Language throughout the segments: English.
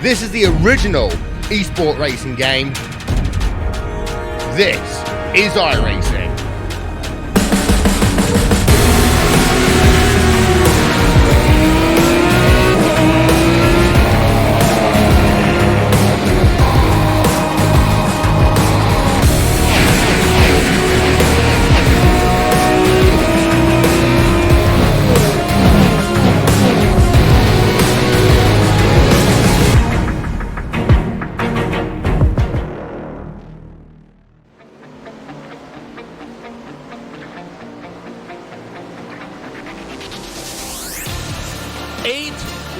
This is the original esport racing game. This is iRacing.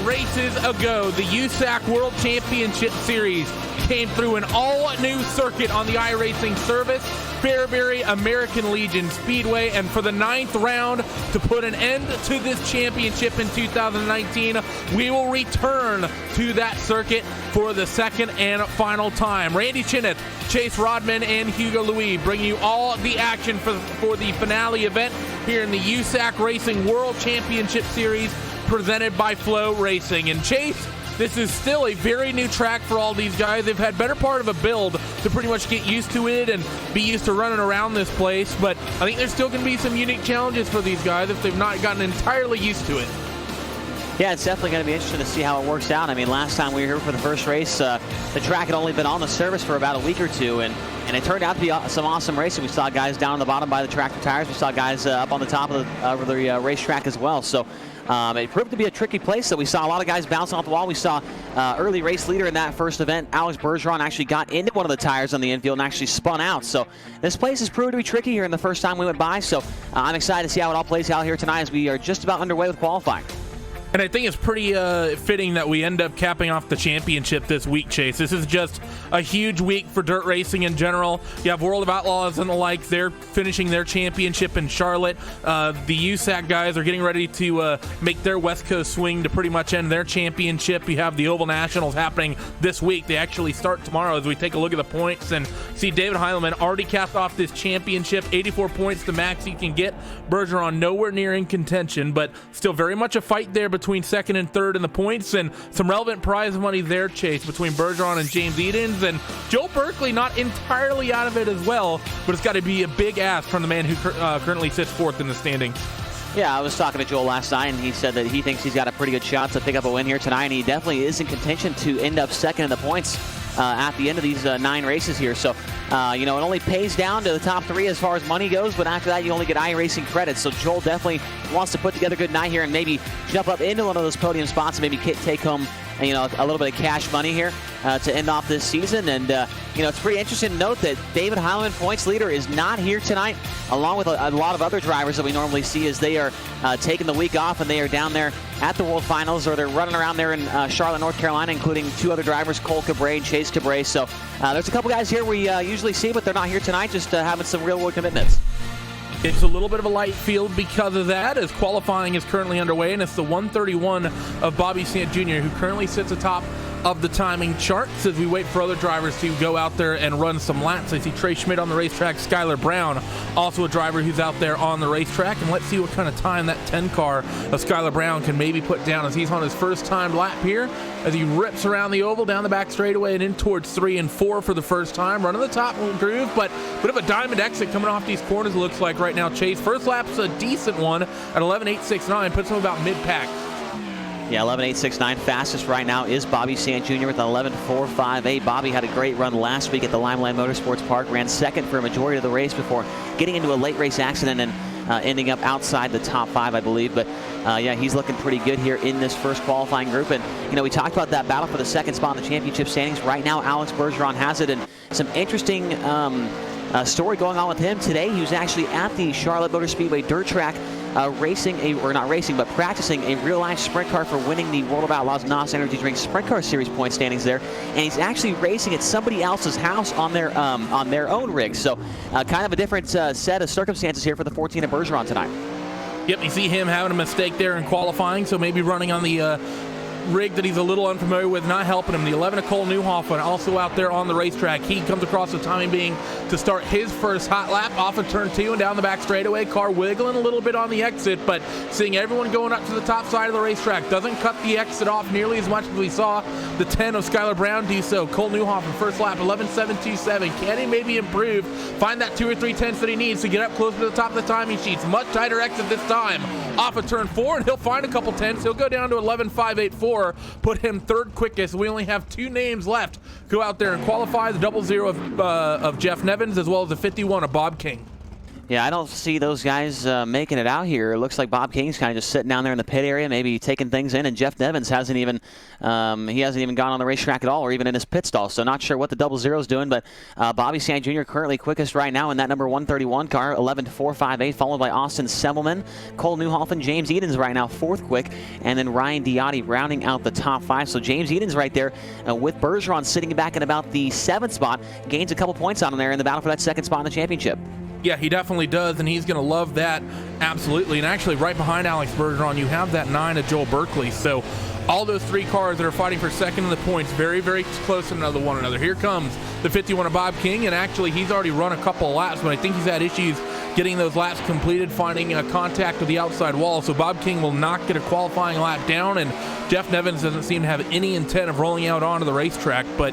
Races ago, the USAC World Championship Series came through an all-new circuit on the iRacing service, Fairbury American Legion Speedway, and for the 9th round, to put an end to this championship in 2019, we will return to that circuit for the second and final time. Randy Chineth, Chase Rodman, and Hugo Louis bring you all the action for the finale event here in the USAC Racing World Championship Series, presented by Flow Racing. And Chase, this is still a very new track for all these guys. They've had better part of a build to pretty much get used to it and be used to running around this place, but I think there's still going to be some unique challenges for these guys if they've not gotten entirely used to it. Yeah, it's definitely going to be interesting to see how it works out. I mean, last time we were here for the first race, the track had only been on the service for about a week or two, and it turned out to be some awesome racing. We saw guys down on the bottom by the tractor tires. We saw guys up on the top of the racetrack as well. So it proved to be a tricky place. So we saw a lot of guys bouncing off the wall. We saw early race leader in that first event, Alex Bergeron, actually got into one of the tires on the infield and actually spun out. So this place has proved to be tricky here in the first time we went by. So I'm excited to see how it all plays out here tonight as we are just about underway with qualifying. And I think it's pretty fitting that we end up capping off the championship this week, Chase. This is just a huge week for dirt racing in general. You have World of Outlaws and the like. They're finishing their championship in Charlotte. The USAC guys are getting ready to make their West Coast swing to pretty much end their championship. You have the Oval Nationals happening this week. They actually start tomorrow as we take a look at the points and see David Heilemann already capped off this championship. 84 points, the max you can get. Bergeron nowhere near in contention, but still very much a fight there between second and third in the points, and some relevant prize money there, Chase, between Bergeron and James Edens, and Joe Berkeley not entirely out of it as well, but it's got to be a big ask from the man who currently sits fourth in the standings. Yeah, I was talking to Joel last night, and he said that he thinks he's got a pretty good shot to pick up a win here tonight, and he definitely is in contention to end up second in the points at the end of these 9 races here. So, it only pays down to the top 3 as far as money goes, but after that, you only get iRacing credits. So Joel definitely wants to put together a good night here and maybe jump up into one of those podium spots and maybe take home a little bit of cash money here to end off this season. And it's pretty interesting to note that David Heilemann, points leader, is not here tonight, along with a lot of other drivers that we normally see as they are taking the week off and they are down there at the World Finals, or they're running around there in Charlotte, North Carolina, including 2 other drivers, Cole Cabre and Chase Cabre. So there's a couple guys here we usually see, but they're not here tonight, just having some real-world commitments. It's a little bit of a light field because of that, as qualifying is currently underway, and it's the 131 of Bobby Sant Jr., who currently sits atop of the timing charts as we wait for other drivers to go out there and run some laps. I see Trey Schmidt on the racetrack, Skylar Brown, also a driver who's out there on the racetrack, and let's see what kind of time that 10 car of Skylar Brown can maybe put down as he's on his first time lap here, as he rips around the oval, down the back straightaway and in towards 3 and 4 for the first time, running the top groove, but a bit of a diamond exit coming off these corners, it looks like right now. Chase, first lap's a decent one at 11.869, puts him about mid-pack. Yeah, 11.869 fastest right now is Bobby Sant Jr. with 11.458. Bobby had a great run last week at the Limelight Motorsports Park, ran second for a majority of the race before getting into a late race accident and ending up outside the top 5, I believe. But yeah, he's looking pretty good here in this first qualifying group. And we talked about that battle for the second spot in the championship standings. Right now, Alex Bergeron has it, and some interesting story going on with him today. He was actually at the Charlotte Motor Speedway dirt track practicing a real-life sprint car for winning the World of Outlaws NOS Energy Drink Sprint Car Series point standings there, and he's actually racing at somebody else's house on their own rig. So kind of a different set of circumstances here for the 14 of Bergeron tonight. Yep, you see him having a mistake there in qualifying, so maybe running on the rig that he's a little unfamiliar with, not helping him. The 11 of Cole Newhoffen also out there on the racetrack. He comes across the timing being to start his first hot lap off of turn 2 and down the back straightaway. Car wiggling a little bit on the exit, but seeing everyone going up to the top side of the racetrack. Doesn't cut the exit off nearly as much as we saw the 10 of Skylar Brown do so. Cole Newhoffen, first lap, 11.727. Can he maybe improve, find that 2 or 3 tenths that he needs to get up close to the top of the timing sheets? Much tighter exit this time off of turn 4, and he'll find a couple tenths. He'll go down to 11.584, put him third quickest. We only have 2 names left. Go out there and qualify the 00 of Jeff Nevins, as well as the 51 of Bob King. Yeah, I don't see those guys making it out here. It looks like Bob King's kind of just sitting down there in the pit area, maybe taking things in, and Jeff Nevins hasn't even gone on the racetrack at all, or even in his pit stall. So not sure what the 00 is doing, but Bobby Sand Jr. currently quickest right now in that number 131 car, 11.458, followed by Austin Semmelman, Cole Newhoffen, James Edens right now fourth quick, and then Ryan Diotti rounding out the top 5. So James Edens right there with Bergeron sitting back in about the 7th spot, gains a couple points on him there in the battle for that 2nd spot in the championship. Yeah, he definitely does, and he's going to love that, absolutely. And actually, right behind Alex Bergeron, you have that 9 of Joel Berkeley. So all those 3 cars that are fighting for second in the points, very, very close to one another. Here comes the 51 of Bob King, and actually, he's already run a couple of laps, but I think he's had issues getting those laps completed, finding contact with the outside wall. So Bob King will not get a qualifying lap down, and Jeff Nevins doesn't seem to have any intent of rolling out onto the racetrack, but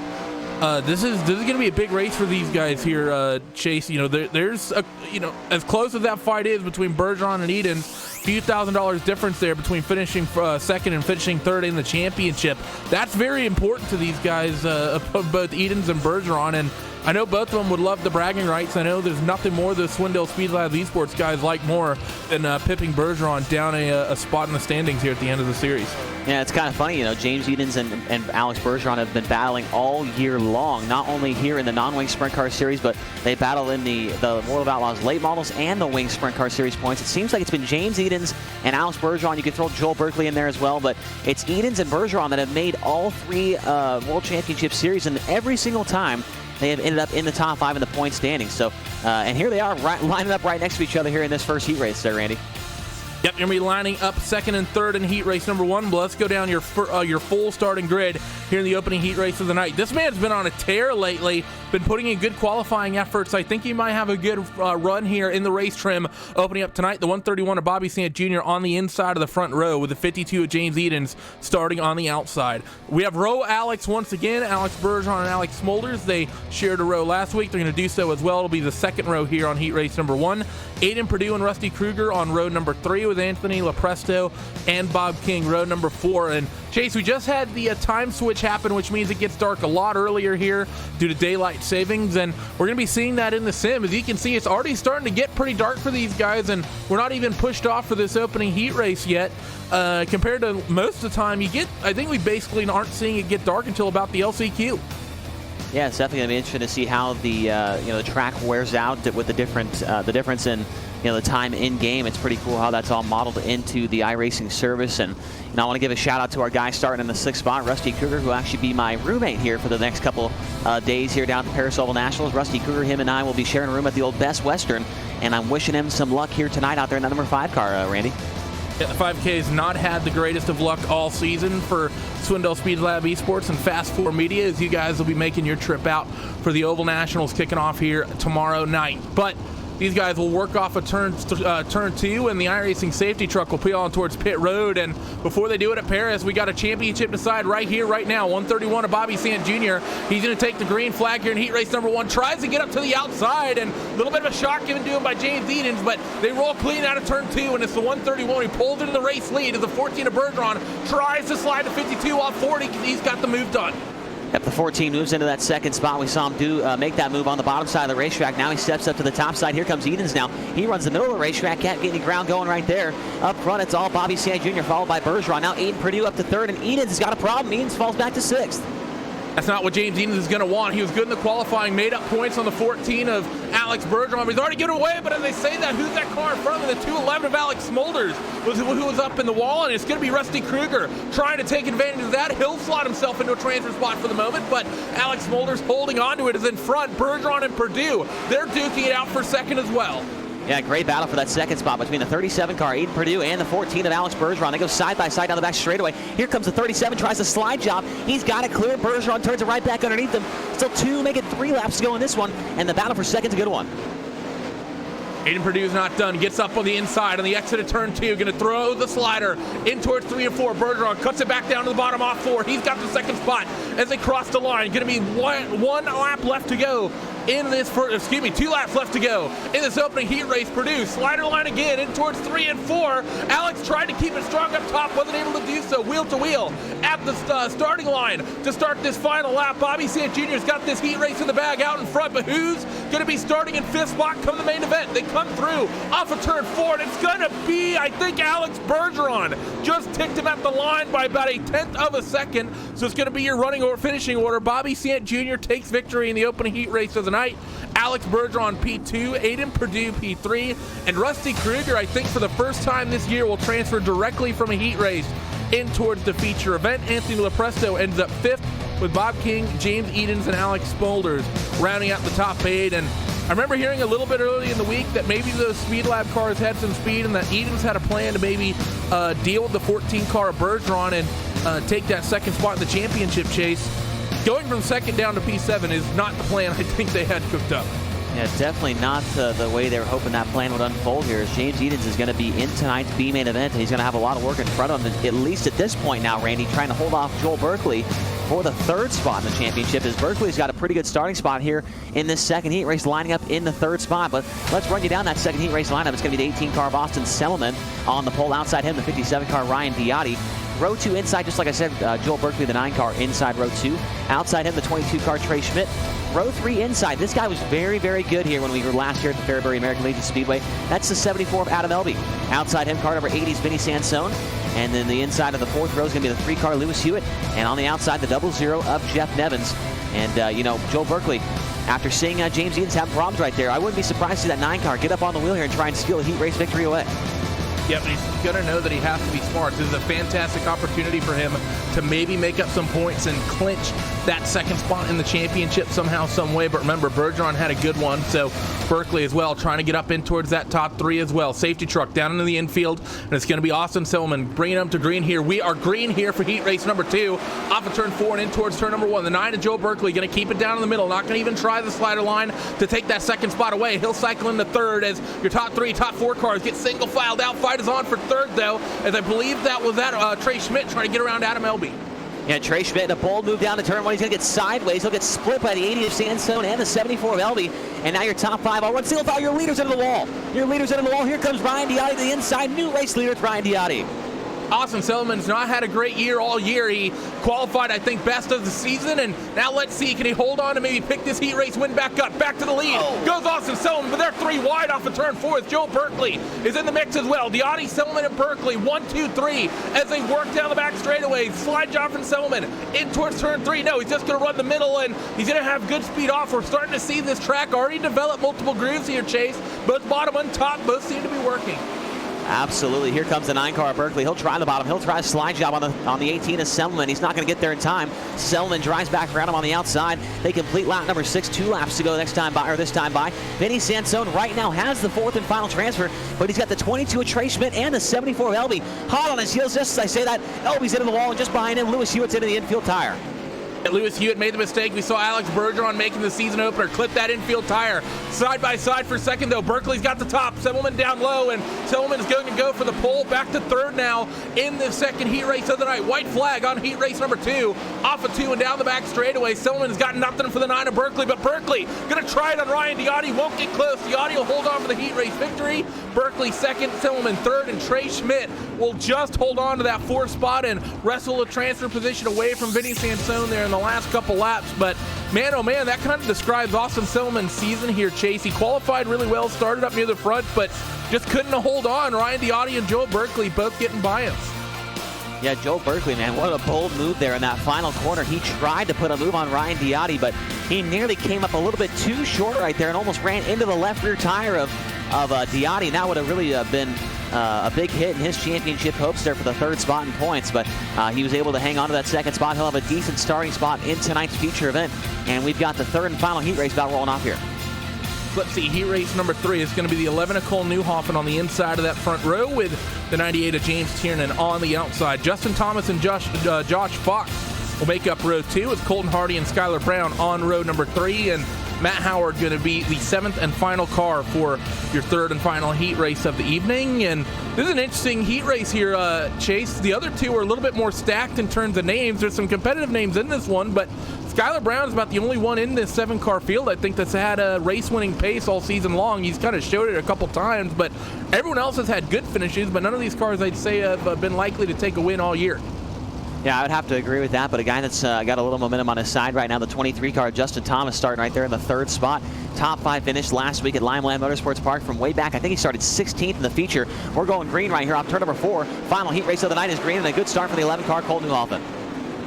this is going to be a big race for these guys here, Chase. There's as close as that fight is between Bergeron and Edens, few $1,000s difference there between finishing second and finishing third in the championship. That's very important to these guys, both Edens and Bergeron, and I know both of them would love the bragging rights. I know there's nothing more the Swindell Speed Lab Esports guys like more than pipping Bergeron down a spot in the standings here at the end of the series. Yeah, it's kind of funny, James Edens and Alex Bergeron have been battling all year long, not only here in the non-wing sprint car series, but they battle in the World of Outlaws late models and the wing sprint car series points. It seems like it's been James Edens and Alex Bergeron. You can throw Joel Berkeley in there as well, but it's Edens and Bergeron that have made all 3 World Championship series, and every single time they have ended up in the top 5 in the point standings. So, and here they are lining up right next to each other here in this first heat race there, Randy. Yep, you're going to be lining up second and third in heat race number 1. But let's go down your full starting grid here in the opening heat race of the night. This man's been on a tear lately, been putting in good qualifying efforts. I think he might have a good run here in the race trim opening up tonight. The 131 of Bobby Sant Jr. on the inside of the front row, with the 52 of James Edens starting on the outside. We have row Alex once again, Alex Bergeron and Alex Smolders. They shared a row last week. They're going to do so as well. It'll be the second row here on heat race number 1. Aiden Perdue and Rusty Kruger on row number 3 with Anthony LaPresto and Bob King, row number 4. And Chase, we just had the time switch happen, which means it gets dark a lot earlier here due to daylight savings, and we're going to be seeing that in the sim. As you can see, it's already starting to get pretty dark for these guys, and we're not even pushed off for this opening heat race yet. Compared to most of the time I think we basically aren't seeing it get dark until about the LCQ. Yeah, it's definitely going to be interesting to see how the track wears out with the difference in the time in game. It's pretty cool how that's all modeled into the iRacing service. And I want to give a shout out to our guy starting in the 6th spot, Rusty Kruger, who will actually be my roommate here for the next couple days here down at the Paris Oval Nationals. Rusty Kruger, him and I will be sharing a room at the old Best Western, and I'm wishing him some luck here tonight out there in that number 5 car, Randy. Yeah, the 5K has not had the greatest of luck all season for Swindell Speed Lab Esports and Fast 4 Media, as you guys will be making your trip out for the Oval Nationals kicking off here tomorrow night. But these guys will work off of turn 2, and the iRacing safety truck will peel on towards pit road. And before they do it at Paris, we got a championship decide right here, right now. 131 of Bobby Sant Jr. He's going to take the green flag here in heat race number 1. Tries to get up to the outside, and a little bit of a shock given to him by James Edens, but they roll clean out of turn 2, and it's the 131 who pulls into the race lead as the 14 of Bergeron tries to slide to 52 off 40. He's got the move done. Yep, the 14 moves into that 2nd spot. We saw him make that move on the bottom side of the racetrack. Now he steps up to the top side. Here comes Edens now. He runs the middle of the racetrack. Can't get any ground going right there. Up front, it's all Bobby Sant Jr. followed by Bergeron. Now Aiden Perdue up to 3rd, and Edens has got a problem. Edens falls back to 6th. That's not what James Edens is going to want. He was good in the qualifying, made up points on the 14 of Alex Bergeron. He's already given away, but as they say that, who's that car in front of him? The 211 of Alex Smolders who was up in the wall, and it's going to be Rusty Kruger trying to take advantage of that. He'll slot himself into a transfer spot for the moment, but Alex Smolders holding on to it is in front. Bergeron and Perdue, they're duking it out for second as well. Yeah, great battle for that second spot between the 37 car, Aiden Perdue, and the 14 of Alex Bergeron. They go side by side down the back straightaway. Here comes the 37, tries a slide job. He's got it clear. Bergeron turns it right back underneath him. Still 2, make it 3 laps to go in this one, and the battle for second's a good one. Aiden Perdue's not done. Gets up on the inside on the exit of turn 2. Going to throw the slider in towards 3 and 4. Bergeron cuts it back down to the bottom off 4. He's got the second spot as they cross the line. Going to be one lap left to go in this first, 2 laps left to go in this opening heat race. Perdue slider line again in towards 3 and 4. Alex tried to keep it strong up top, wasn't able to do so. Wheel to wheel at the starting line to start this final lap. Bobby Sant Jr.'s got this heat race in the bag out in front, but who's going to be starting in 5th spot come the main event? They come through off of turn 4, and it's going to be, I think, Alex Bergeron. Just ticked him at the line by about 1/10 of a second, so it's going to be your running or finishing order. Bobby Sant Jr. takes victory in the opening heat race of the night. Alex Bergeron P2, Aiden Perdue P3, and Rusty Kruger, I think for the first time this year, will transfer directly from a heat race in towards the feature event. Anthony Lepresto ends up 5th with Bob King, James Edens, and Alex Spolders rounding out the top 8. And I remember hearing a little bit early in the week that maybe those Speed Lab cars had some speed and that Edens had a plan to maybe deal with the 14 car of Bergeron and take that second spot in the championship chase. Going from second down to P7 is not the plan I think they had cooked up. Yeah, definitely not the way they were hoping that plan would unfold here. As James Edens is going to be in tonight's B main event, and he's going to have a lot of work in front of him, at least at this point now, Randy, trying to hold off Joel Berkeley for the 3rd spot in the championship, as Berkeley's got a pretty good starting spot here in this second heat race, lining up in the 3rd spot. But let's run you down that second heat race lineup. It's going to be the 18 car of Austin Selman on the pole. Outside him, the 57 car Ryan Diotti. Row 2 inside, just like I said, Joel Berkeley, the 9 car inside row 2. Outside him, the 22 car Trey Schmidt. Row 3 inside. This guy was very, very good here when we were last here at the Fairbury American Legion Speedway. That's the 74 of Adam Elby. Outside him, car number 80 is Vinny Sansone. And then the inside of the 4th row is going to be the 3 car Lewis Hewitt. And on the outside, the 00 of Jeff Nevins. And, Joel Berkeley, after seeing James Edens have problems right there, I wouldn't be surprised to see that 9 car get up on the wheel here and try and steal a heat race victory away. Yeah, but he's going to know that he has to be smart. This is a fantastic opportunity for him to maybe make up some points and clinch that second spot in the championship somehow, some way. But remember, Bergeron had a good one, so Berkeley as well, trying to get up in towards that top 3 as well. Safety truck down into the infield, and it's going to be Austin Selman bringing him to green here. We are green here for heat race number 2, off of turn 4 and in towards turn number 1. The 9 of Joe Berkeley going to keep it down in the middle, not going to even try the slider line to take that second spot away. He'll cycle into 3rd as your top 3, top 4 cars get single filed out. Fight is on for 3rd, though, as I believe that was Trey Schmidt trying to get around Adam Elby. Yeah, Trey Schmidt in a bold move down to turn 1. He's going to get sideways. He'll get split by the 80 of Sansone and the 74 of Elby. And now your top 5 all run single file. Your leader's into the wall. Your leader's into the wall. Here comes Ryan Diotti to the inside. New race leader, it's Ryan Diotti. Austin Selman's not had a great year all year. He qualified, I think, best of the season, and now let's see, can he hold on and maybe pick this heat race win back up? Back to the lead goes Austin Selman, but they're 3 wide off of turn 4. Joe Berkeley is in the mix as well. Diotti, Selman, and Berkeley 1, 2, 3 as they work down the back straightaway. Slide job from Selman in towards turn 3. No, he's just going to run the middle, and he's going to have good speed off. We're starting to see this track already develop multiple grooves here, Chase. Both bottom and top both seem to be working. Absolutely. Here comes the 9 car of Berkeley. He'll try the bottom. He'll try a slide job on the 18 of Selman. He's not going to get there in time. Selman drives back around him on the outside. They complete lap number 6. 2 laps to go this time by. Vinny Sansone right now has the 4th and final transfer, but he's got the 22 of Trey Schmidt and the 74 of Elby. Hot on his heels, just as I say that. Elby's into the wall, and just behind him, Lewis Hewitt's into the infield tire. Lewis Hewitt made the mistake. We saw Alex Bergeron making the season opener clip that infield tire. Side by side for second, though. Berkeley's got the top. Selman down low, and Selman is going to go for the pole. Back to 3rd now in the second heat race of the night. White flag on heat race number 2. Off of 2 and down the back straightaway. Selman has got nothing for the 9 of Berkeley, but Berkeley going to try it on Ryan Diotti. Won't get close. Diotti will hold on for the heat race victory. Berkeley 2nd, Selman 3rd, and Trey Schmidt will just hold on to that 4th spot and wrestle a transfer position away from Vinny Sansone there in the last couple laps. But man, oh man, that kind of describes Austin Selman's season here, Chase. He qualified really well, started up near the front, but just couldn't hold on. Ryan Diotti and Joel Berkeley both getting by him. Yeah, Joel Berkeley, man, what a bold move there in that final corner. He tried to put a move on Ryan Diotti, but he nearly came up a little bit too short right there and almost ran into the left rear tire of Diotti. And that would have really been a big hit in his championship hopes there for the 3rd spot in points, but he was able to hang on to that 2nd spot. He'll have a decent starting spot in tonight's feature event, and we've got the 3rd and final heat race bout rolling off here. Let's see, heat race number 3 is going to be the 11 of Cole Newhoffen on the inside of that front row with the 98 of James Tiernan on the outside. Justin Thomas and Josh Fox will make up row 2. It's Colton Hardy and Skylar Brown on row number 3, and Matt Howard going to be the 7th and final car for your 3rd and final heat race of the evening. And this is an interesting heat race here, Chase. The other two are a little bit more stacked in terms of names. There's some competitive names in this one, but Skylar Brown is about the only one in this 7-car field, I think, that's had a race-winning pace all season long. He's kind of showed it a couple times, but everyone else has had good finishes, but none of these cars, I'd say, have been likely to take a win all year. Yeah, I would have to agree with that, but a guy that's got a little momentum on his side right now, the 23 car, Justin Thomas, starting right there in the 3rd spot. Top 5 finish last week at Limeland Motorsports Park from way back. I think he started 16th in the feature. We're going green right here off turn number 4. Final heat race of the night is green, and a good start for the 11 car, Cole Newhoffen.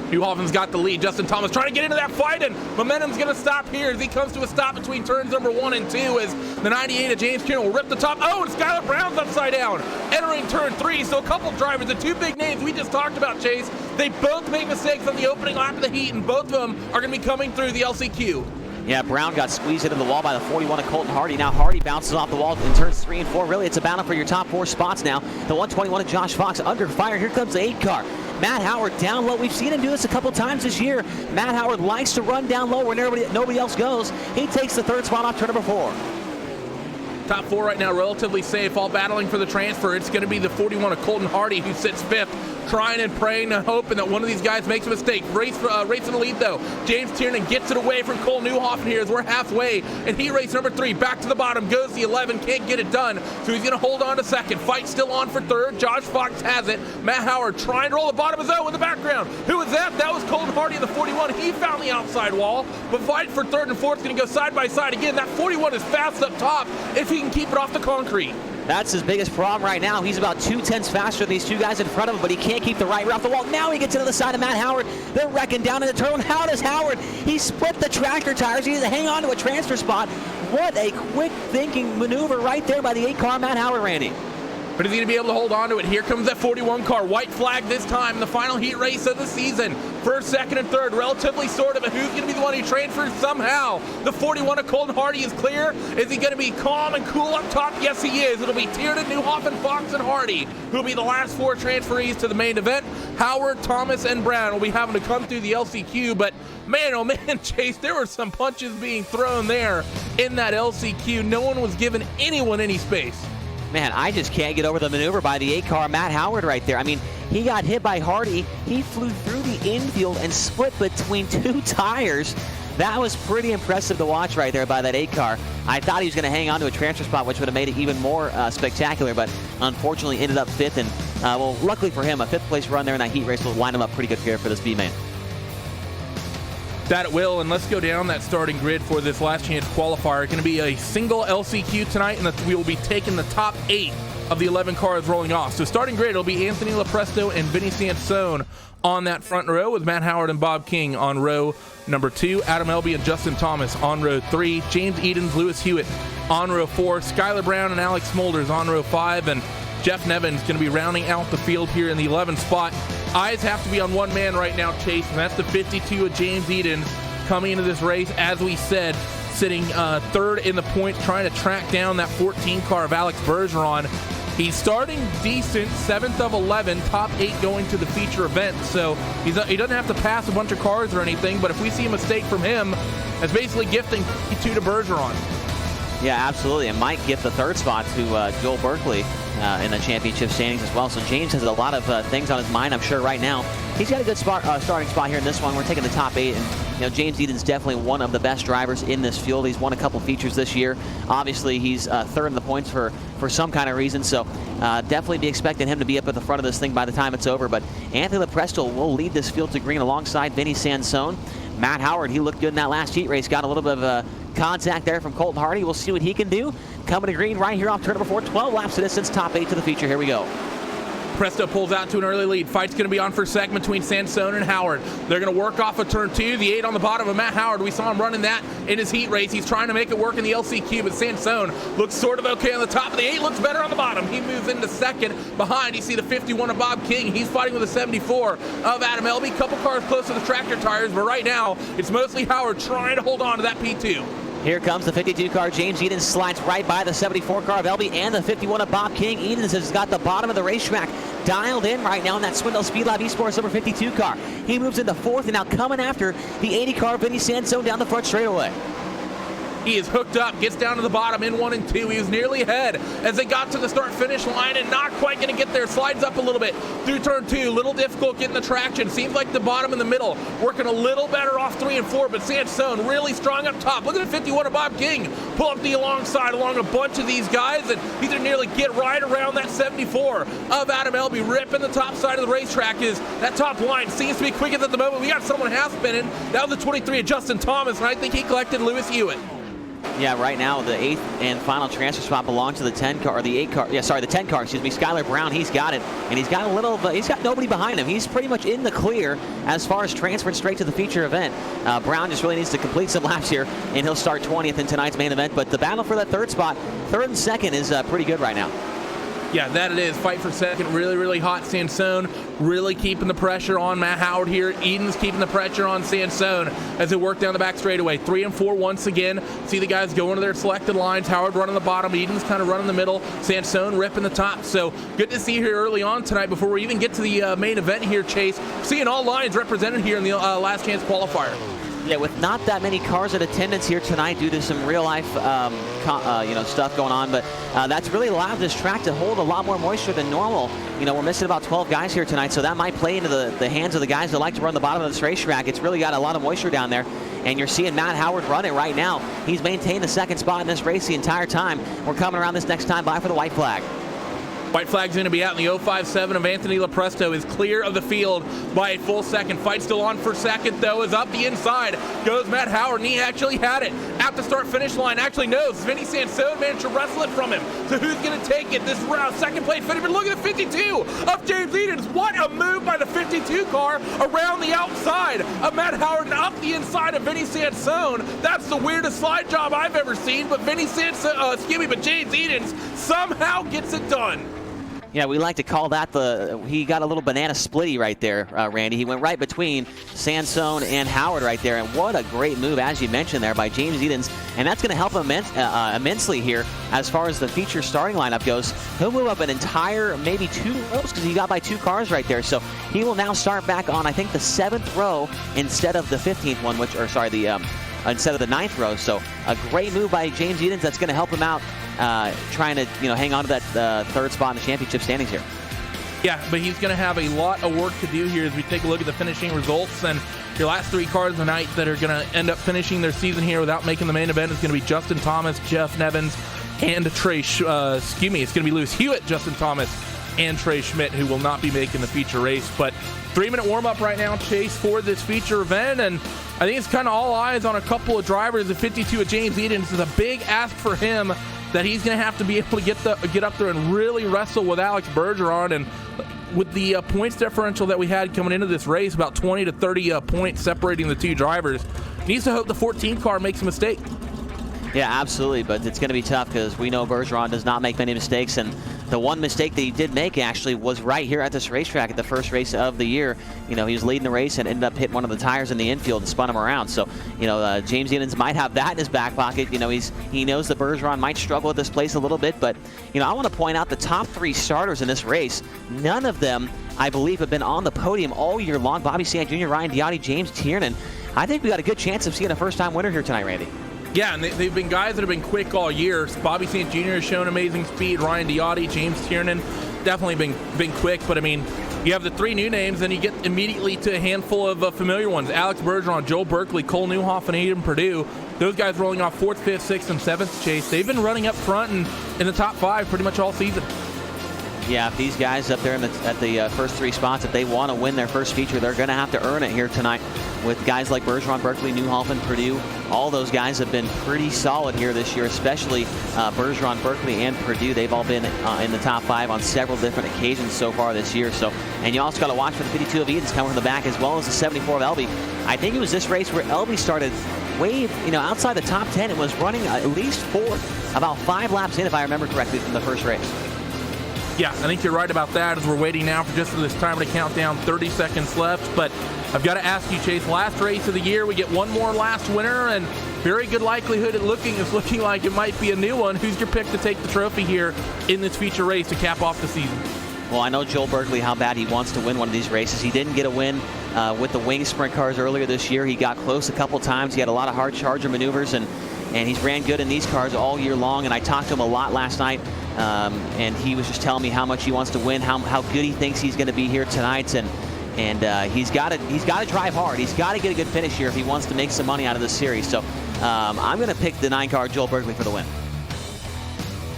Newhoffen's got the lead. Justin Thomas trying to get into that fight, and momentum's going to stop here as he comes to a stop between turns number 1 and 2 as the 98 of James Tiernan will rip the top. Oh, and Skylar Brown's upside down. Entering turn 3, so a couple drivers, the 2 big names we just talked about, Chase, they both made mistakes on the opening lap of the heat, and both of them are going to be coming through the LCQ. Yeah, Brown got squeezed into the wall by the 41 of Colton Hardy. Now Hardy bounces off the wall in turns 3 and 4. Really, it's a battle for your top 4 spots now. The 121 of Josh Fox under fire. Here comes the 8 car. Matt Howard down low. We've seen him do this a couple times this year. Matt Howard likes to run down low where nobody else goes. He takes the 3rd spot off turn number 4. Top 4 right now, relatively safe, all battling for the transfer. It's going to be the 41 of Colton Hardy who sits 5th, trying and praying and hoping that one of these guys makes a mistake. Race in the lead, though. James Tiernan gets it away from Cole Newhoffen here as we're halfway. And heat race number 3, back to the bottom, goes the 11, can't get it done. So he's going to hold on to 2nd. Fight still on for 3rd. Josh Fox has it. Matt Howard trying to roll the bottom of his own in the background. Who was that? That was Colton Hardy, the 41. He found the outside wall, but fight for 3rd and 4th is going to go side by side again. That 41 is fast up top if he can keep it off the concrete. That's his biggest problem right now. He's about 2/10 faster than these 2 guys in front of him, but he can't keep the right rear off the wall. Now he gets into the side of Matt Howard. They're wrecking down in the turn. How does Howard? He split the tractor tires. He needs to hang on to a transfer spot. What a quick thinking maneuver right there by the 8 car Matt Howard, Randy. But is he going to be able to hold on to it? Here comes that 41 car. White flag this time, the final heat race of the season. 1st, 2nd, and 3rd, relatively sort of, but who's going to be the one who transfers somehow? The 41 of Colton Hardy is clear. Is he going to be calm and cool up top? Yes, he is. It'll be Tiernan, Newhoffen, Fox, and Hardy, who will be the last 4 transferees to the main event. Howard, Thomas, and Brown will be having to come through the LCQ, but man, oh man, Chase, there were some punches being thrown there in that LCQ. No one was giving anyone any space. Man, I just can't get over the maneuver by the 8 car Matt Howard right there. I mean, he got hit by Hardy. He flew through the infield and split between 2 tires. That was pretty impressive to watch right there by that 8 car. I thought he was going to hang on to a transfer spot, which would have made it even more spectacular, but unfortunately ended up 5th. And, well, luckily for him, a 5th place run there in that heat race will line him up pretty good here for this B-main. That it will, and let's go down that starting grid for this last chance qualifier. It's going to be a single LCQ tonight, and we will be taking the top 8 of the 11 cars rolling off. So starting grid, it'll be Anthony Lopresto and Vinny Sansone on that front row, with Matt Howard and Bob King on row number 2, Adam Elby and Justin Thomas on row 3, James Edens, Lewis Hewitt on row 4, Skylar Brown and Alex Smolders on row 5, and Jeff Nevin's going to be rounding out the field here in the 11th spot. Eyes have to be on one man right now, Chase, and that's the 52 of James Edens coming into this race, as we said, sitting 3rd in the points, trying to track down that 14 car of Alex Bergeron. He's starting decent, 7th of 11, top 8 going to the feature event, so he doesn't have to pass a bunch of cars or anything, but if we see a mistake from him, that's basically gifting 2 to Bergeron. Yeah, absolutely, and might gift the 3rd spot to Joel Berkeley in the championship standings as well. So James has a lot of things on his mind, I'm sure, right now. He's got a good starting spot here in this one. We're taking the top 8, and James Eden's definitely one of the best drivers in this field. He's won a couple features this year. Obviously, he's 3rd in the points for some kind of reason, so definitely be expecting him to be up at the front of this thing by the time it's over. But Anthony Lopresto will lead this field to green alongside Vinny Sansone. Matt Howard, he looked good in that last heat race, got a little bit of contact there from Colton Hardy. We'll see what he can do. Coming to green right here off turn number 4, 12 laps of distance, top 8 to the feature. Here we go. Presto pulls out to an early lead. Fight's going to be on for a second between Sansone and Howard. They're going to work off of turn 2. The 8 on the bottom of Matt Howard. We saw him running that in his heat race. He's trying to make it work in the LCQ, but Sansone looks sort of okay on the top of the 8. Looks better on the bottom. He moves into 2nd. Behind, you see the 51 of Bob King. He's fighting with the 74 of Adam Elby. Couple cars close to the tractor tires, but right now, it's mostly Howard trying to hold on to that P2. Here comes the 52 car. James Edens slides right by the 74 car of Elby and the 51 of Bob King. Edens has got the bottom of the racetrack dialed in right now in that Swindle Speed Lab Esports number 52 car. He moves into fourth and now coming after the 80 car Vinny Sansone down the front straightaway. He is hooked up, gets down to the bottom in 1 and 2. He was nearly ahead as they got to the start-finish line and not quite going to get there. Slides up a little bit through turn 2. Little difficult getting the traction. Seems like the bottom and the middle working a little better off 3 and 4, but Sansone really strong up top. Look at the 51 of Bob King. Pull up the alongside along a bunch of these guys, and he's going to nearly get right around that 74 of Adam Elby. Ripping the top side of the racetrack is that top line. Seems to be quickest at the moment. We got someone half spinning. That was the 23 of Justin Thomas, and I think he collected Lewis Hewitt. Yeah, right now the 8th and final transfer spot belongs to the 10 car, or the 8 car. Yeah, sorry, the 10 car. Excuse me. Skylar Brown, he's got it, and he's got a little. He's got nobody behind him. He's pretty much in the clear as far as transferring straight to the feature event. Brown just really needs to complete some laps here, and he'll start 20th in tonight's main event. But the battle for that third spot, third and second, is pretty good right now. Yeah, that it is. Fight for second. Really, really hot. Sansone really keeping the pressure on Matt Howard here. Edens keeping the pressure on Sansone as they work down the back straightaway. 3 and 4 once again. See the guys going to their selected lines. Howard running the bottom. Edens kind of running the middle. Sansone ripping the top. So good to see here early on tonight before we even get to the main event here, Chase. Seeing all lines represented here in the last chance qualifier. Yeah, with not that many cars in attendance here tonight due to some real life stuff going on, but that's really allowed this track to hold a lot more moisture than normal. We're missing about 12 guys here tonight, so that might play into the hands of the guys that like to run the bottom of this racetrack. It's really got a lot of moisture down there, and you're seeing Matt Howard run it right now. He's maintained the second spot in this race the entire time. We're coming around this next time by for the white flag. White flag's going to be out in the 057 of Anthony LaPresto is clear of the field by a full second. Fight still on for second, though, is up the inside. Goes Matt Howard, and he actually had it at the start-finish line. Actually, no, Vinny Sansone managed to wrestle it from him. So who's going to take it? This round, second place finish. But look at the 52 of James Edens. What a move by the 52 car around the outside of Matt Howard and up the inside of Vinny Sansone. That's the weirdest slide job I've ever seen. But James Edens somehow gets it done. Yeah, we like to call that he got a little banana splitty right there, Randy. He went right between Sansone and Howard right there, and what a great move, as you mentioned there, by James Edens, and that's going to help him immensely here as far as the feature starting lineup goes. He'll move up an entire, maybe 2 rows, because he got by 2 cars right there, so he will now start back on, I think, the 7th row instead of the 15th one, instead of the 9th row. So a great move by James Edens that's going to help him out trying to hang on to that third spot in the championship standings here. Yeah, but he's going to have a lot of work to do here as we take a look at the finishing results. And your last 3 cars of the night that are going to end up finishing their season here without making the main event is going to be Justin Thomas, Jeff Nevins, and it's going to be Lewis Hewitt, Justin Thomas, and Trey Schmidt, who will not be making the feature race. But 3-minute warm-up right now, Chase, for this feature event, and I think it's kind of all eyes on a couple of drivers. The 52 of James Edens is a big ask for him that he's going to have to be able to get up there and really wrestle with Alex Bergeron. And with the points differential that we had coming into this race, about 20 to 30 points separating the 2 drivers, needs to hope the 14 car makes a mistake. Yeah, absolutely, but it's going to be tough because we know Bergeron does not make many mistakes, and the one mistake that he did make actually was right here at this racetrack at the first race of the year. He was leading the race and ended up hitting one of the tires in the infield and spun him around. So, James Edens might have that in his back pocket. He knows that Bergeron might struggle at this place a little bit, but, I want to point out the top 3 starters in this race, none of them, I believe, have been on the podium all year long. Bobby Sant Jr., Ryan Diotti, James Tiernan. I think we got a good chance of seeing a first-time winner here tonight, Randy. Yeah, and they've been guys that have been quick all year. Bobby Sant Jr. has shown amazing speed. Ryan Diotti, James Tiernan, definitely been quick. But, you have the 3 new names, and you get immediately to a handful of familiar ones. Alex Bergeron, Joel Berkeley, Cole Newhoff, and Aiden Purdue. Those guys rolling off 4th, 5th, 6th, and 7th, Chase. They've been running up front and in the top 5 pretty much all season. Yeah, if these guys up there at the first 3 spots, if they want to win their first feature, they're going to have to earn it here tonight with guys like Bergeron, Berkeley, Newhoff, and Purdue. All those guys have been pretty solid here this year, especially Bergeron, Berkeley, and Purdue. They've all been in the top 5 on several different occasions so far this year. So, and you also got to watch for the 52 of Edens coming from the back, as well as the 74 of Elby. I think it was this race where Elby started way, outside the top 10 and was running at least 4th, about 5 laps in, if I remember correctly, from the first race. Yeah, I think you're right about that as we're waiting now for this time to count down, 30 seconds left. But I've got to ask you, Chase, last race of the year, we get one more last winner, and very good likelihood it's looking like it might be a new one. Who's your pick to take the trophy here in this feature race to cap off the season? Well, I know Joel Berkeley, how bad he wants to win one of these races. He didn't get a win with the wing sprint cars earlier this year. He got close a couple times. He had a lot of hard charger maneuvers, and he's ran good in these cars all year long. And I talked to him a lot last night, and he was just telling me how much he wants to win, how good he thinks he's going to be here tonight, and he's got to drive hard. He's got to get a good finish here if he wants to make some money out of this series. So I'm going to pick the 9-car Joel Berkeley for the win.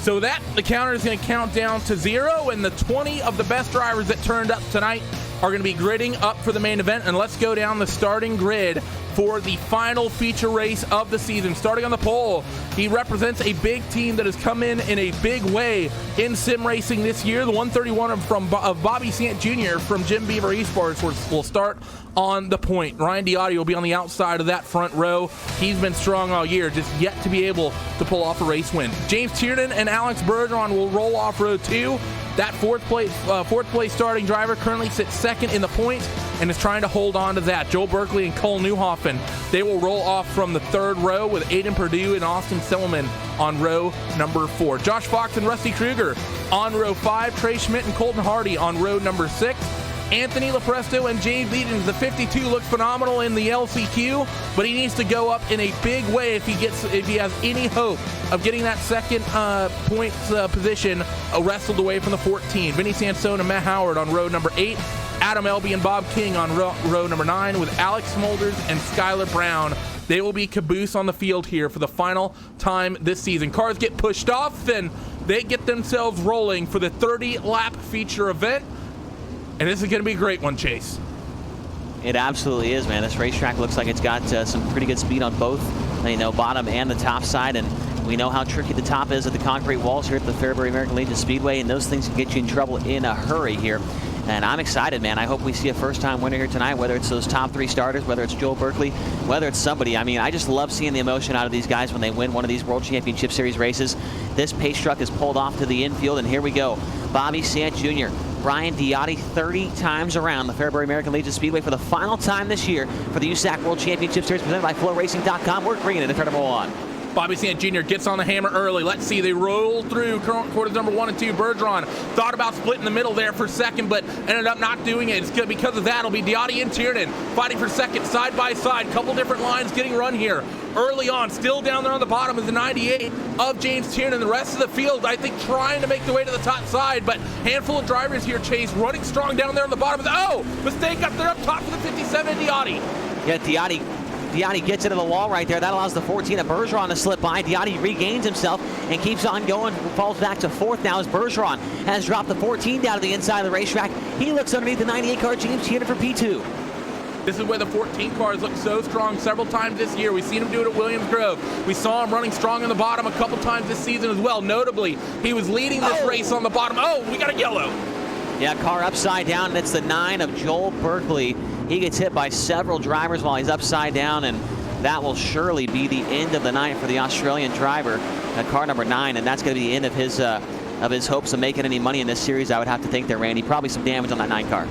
So the counter is going to count down to 0, and the 20 of the best drivers that turned up tonight are going to be gridding up for the main event. And let's go down the starting grid for the final feature race of the season. Starting on the pole, he represents a big team that has come in a big way in sim racing this year. The 131 of Bobby Sant Jr. from Jim Beaver Esports will start on the point. Ryan Diotti will be on the outside of that front row. He's been strong all year, just yet to be able to pull off a race win. James Tiernan and Alex Bergeron will roll off row 2. That fourth place starting driver currently sits second in the points and is trying to hold on to that. Joel Berkeley and Cole Newhoffen, they will roll off from the third row with Aiden Perdue and Austin Silliman on row number 4. Josh Fox and Rusty Kruger on row 5. Trey Schmidt and Colton Hardy on row number 6. Anthony Lepresto and James Edens, the 52 looks phenomenal in the LCQ, but he needs to go up in a big way if he has any hope of getting that second points position wrestled away from the 14. Vinny Sansone and Matt Howard on row number 8. Adam Elby and Bob King on row number 9 with Alex Smolders and Skylar Brown. They will be caboose on the field here for the final time this season. Cars get pushed off and they get themselves rolling for the 30-lap feature event. And this is going to be a great one, Chase. It absolutely is, man. This racetrack looks like it's got some pretty good speed on both, bottom and the top side. And we know how tricky the top is at the concrete walls here at the Fairbury American Legion Speedway, and those things can get you in trouble in a hurry here. And I'm excited, man. I hope we see a first-time winner here tonight, whether it's those top 3 starters, whether it's Joel Berkeley, whether it's somebody. I mean, I just love seeing the emotion out of these guys when they win one of these World Championship Series races. This pace truck is pulled off to the infield, and here we go. Bobby Sant Jr., Brian Diotti 30 times around the Fairbury American Legion Speedway for the final time this year for the USAC World Championship Series presented by FlowRacing.com. We're bringing it incredible on. Bobby Sant Jr. gets on the hammer early. Let's see, they roll through quarters number 1 and 2. Bergeron thought about splitting the middle there for second, but ended up not doing it. It's good because of that. It'll be Diotti and Tiernan fighting for second, side by side. Couple different lines getting run here. Early on, still down there on the bottom is the 98 of James Tiernan. The rest of the field, I think, trying to make their way to the top side, but handful of drivers here, Chase, running strong down there on the bottom. Oh, mistake up there up top for the 57 Diotti. Yeah, Diotti gets into the wall right there. That allows the 14 of Bergeron to slip by. Diotti regains himself and keeps on going. Falls back to 4th now as Bergeron has dropped the 14 down to the inside of the racetrack. He looks underneath the 98 car, James Tiernan for P2. This is where the 14 cars look so strong several times this year. We've seen him do it at Williams Grove. We saw him running strong on the bottom a couple times this season as well. Notably, he was leading this race on the bottom. Oh, we got a yellow. Yeah, car upside down, and it's the 9 of Joel Berkeley. He gets hit by several drivers while he's upside down, and that will surely be the end of the night for the Australian driver, car number 9, and that's going to be the end of his hopes of making any money in this series, I would have to think there, Randy. Probably some damage on that 9 car.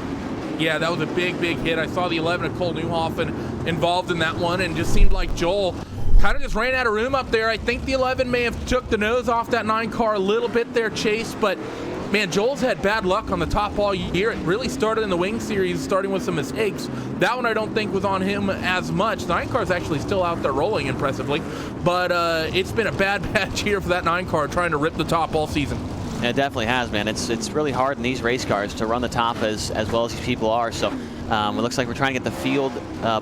Yeah, that was a big hit. I saw the 11 of Cole Newhoffen involved in that one, and just seemed like Joel kind of just ran out of room up there. I think the 11 may have took the nose off that 9 car a little bit there, Chase, but man, Joel's had bad luck on the top all year. It really started in the wing series, starting with some mistakes. That one I don't think was on him as much. The 9 car's actually still out there rolling impressively, but it's been a bad year for that 9 car trying to rip the top all season. It definitely has, man. It's really hard in these race cars to run the top as well as these people are. So it looks like we're trying to get the field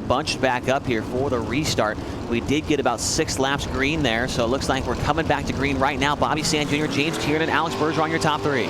bunched back up here for the restart. We did get about 6 laps green there, so it looks like we're coming back to green right now. Bobby Sant Jr., James Tiernan, Alex Bergeron, your top 3.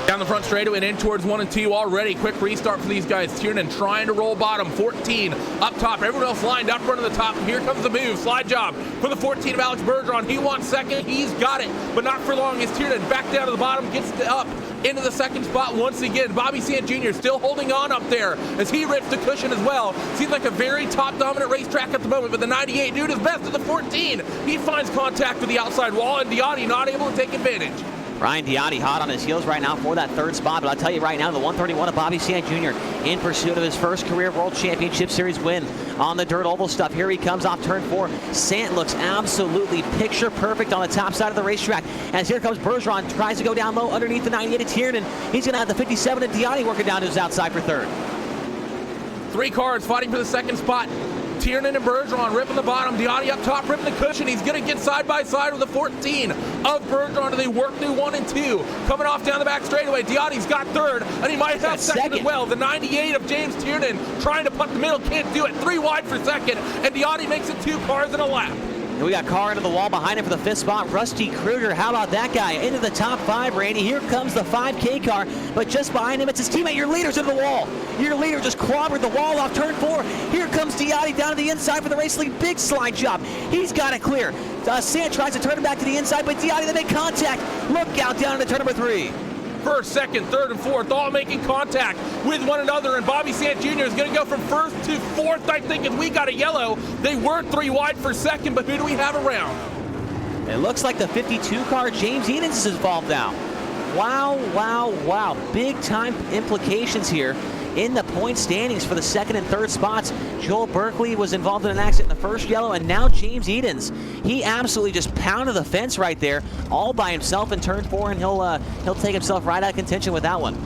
Down the front straightaway and in towards 1 and 2 already. Quick restart for these guys. Tiernan trying to roll bottom. 14 up top. Everyone else lined up front of the top. Here comes the move. Slide job for the 14 of Alex Bergeron. He wants second. He's got it, but not for long as Tiernan back down to the bottom. Gets up into the second spot once again. Bobby Sant Jr. still holding on up there as he rips the cushion as well. Seems like a very top dominant racetrack at the moment, but the 98 doing his best at the 14. He finds contact with the outside wall, and Diotti not able to take advantage. Ryan Diotti hot on his heels right now for that third spot, but I'll tell you right now, the 131 of Bobby Sant Jr. in pursuit of his first career World Championship Series win on the dirt oval stuff. Here he comes off turn 4. Sant looks absolutely picture perfect on the top side of the racetrack. As here comes Bergeron, tries to go down low underneath the 98 of Tiernan. He's going to have the 57 of Diotti working down to his outside for third. 3 cars fighting for the second spot. Tiernan and Bergeron ripping the bottom. Diotti up top, ripping the cushion. He's going to get side by side with the 14 of Bergeron. They work through 1 and 2. Coming off down the back straightaway. Diotti's got third, and he might have second as well. The 98 of James Tiernan trying to putt the middle, can't do it. 3 wide for second, and Diotti makes it 2 cars in a lap. And we got car into the wall behind him for the 5th spot. Rusty Kruger, how about that guy? Into the top 5, Randy. Here comes the 5K car, but just behind him, it's his teammate. Your leader's into the wall. Your leader just clobbered the wall off turn 4. Here comes Diotti down to the inside for the race lead. Big slide job. He's got it clear. Sant tries to turn him back to the inside, but Diotti, they make contact. Look out down into turn number 3. First, second, third, and fourth, all making contact with one another, and Bobby Sant Jr. is going to go from first to fourth, I think, as we got a yellow. They were 3 wide for second, but who do we have around? It looks like the 52 car, James Edens, is involved now. Wow, wow, wow. Big time implications here in the point standings for the second and third spots. Joel Berkeley was involved in an accident in the first yellow, and now James Edens. He absolutely just pounded the fence right there, all by himself in turn 4, and he'll take himself right out of contention with that one.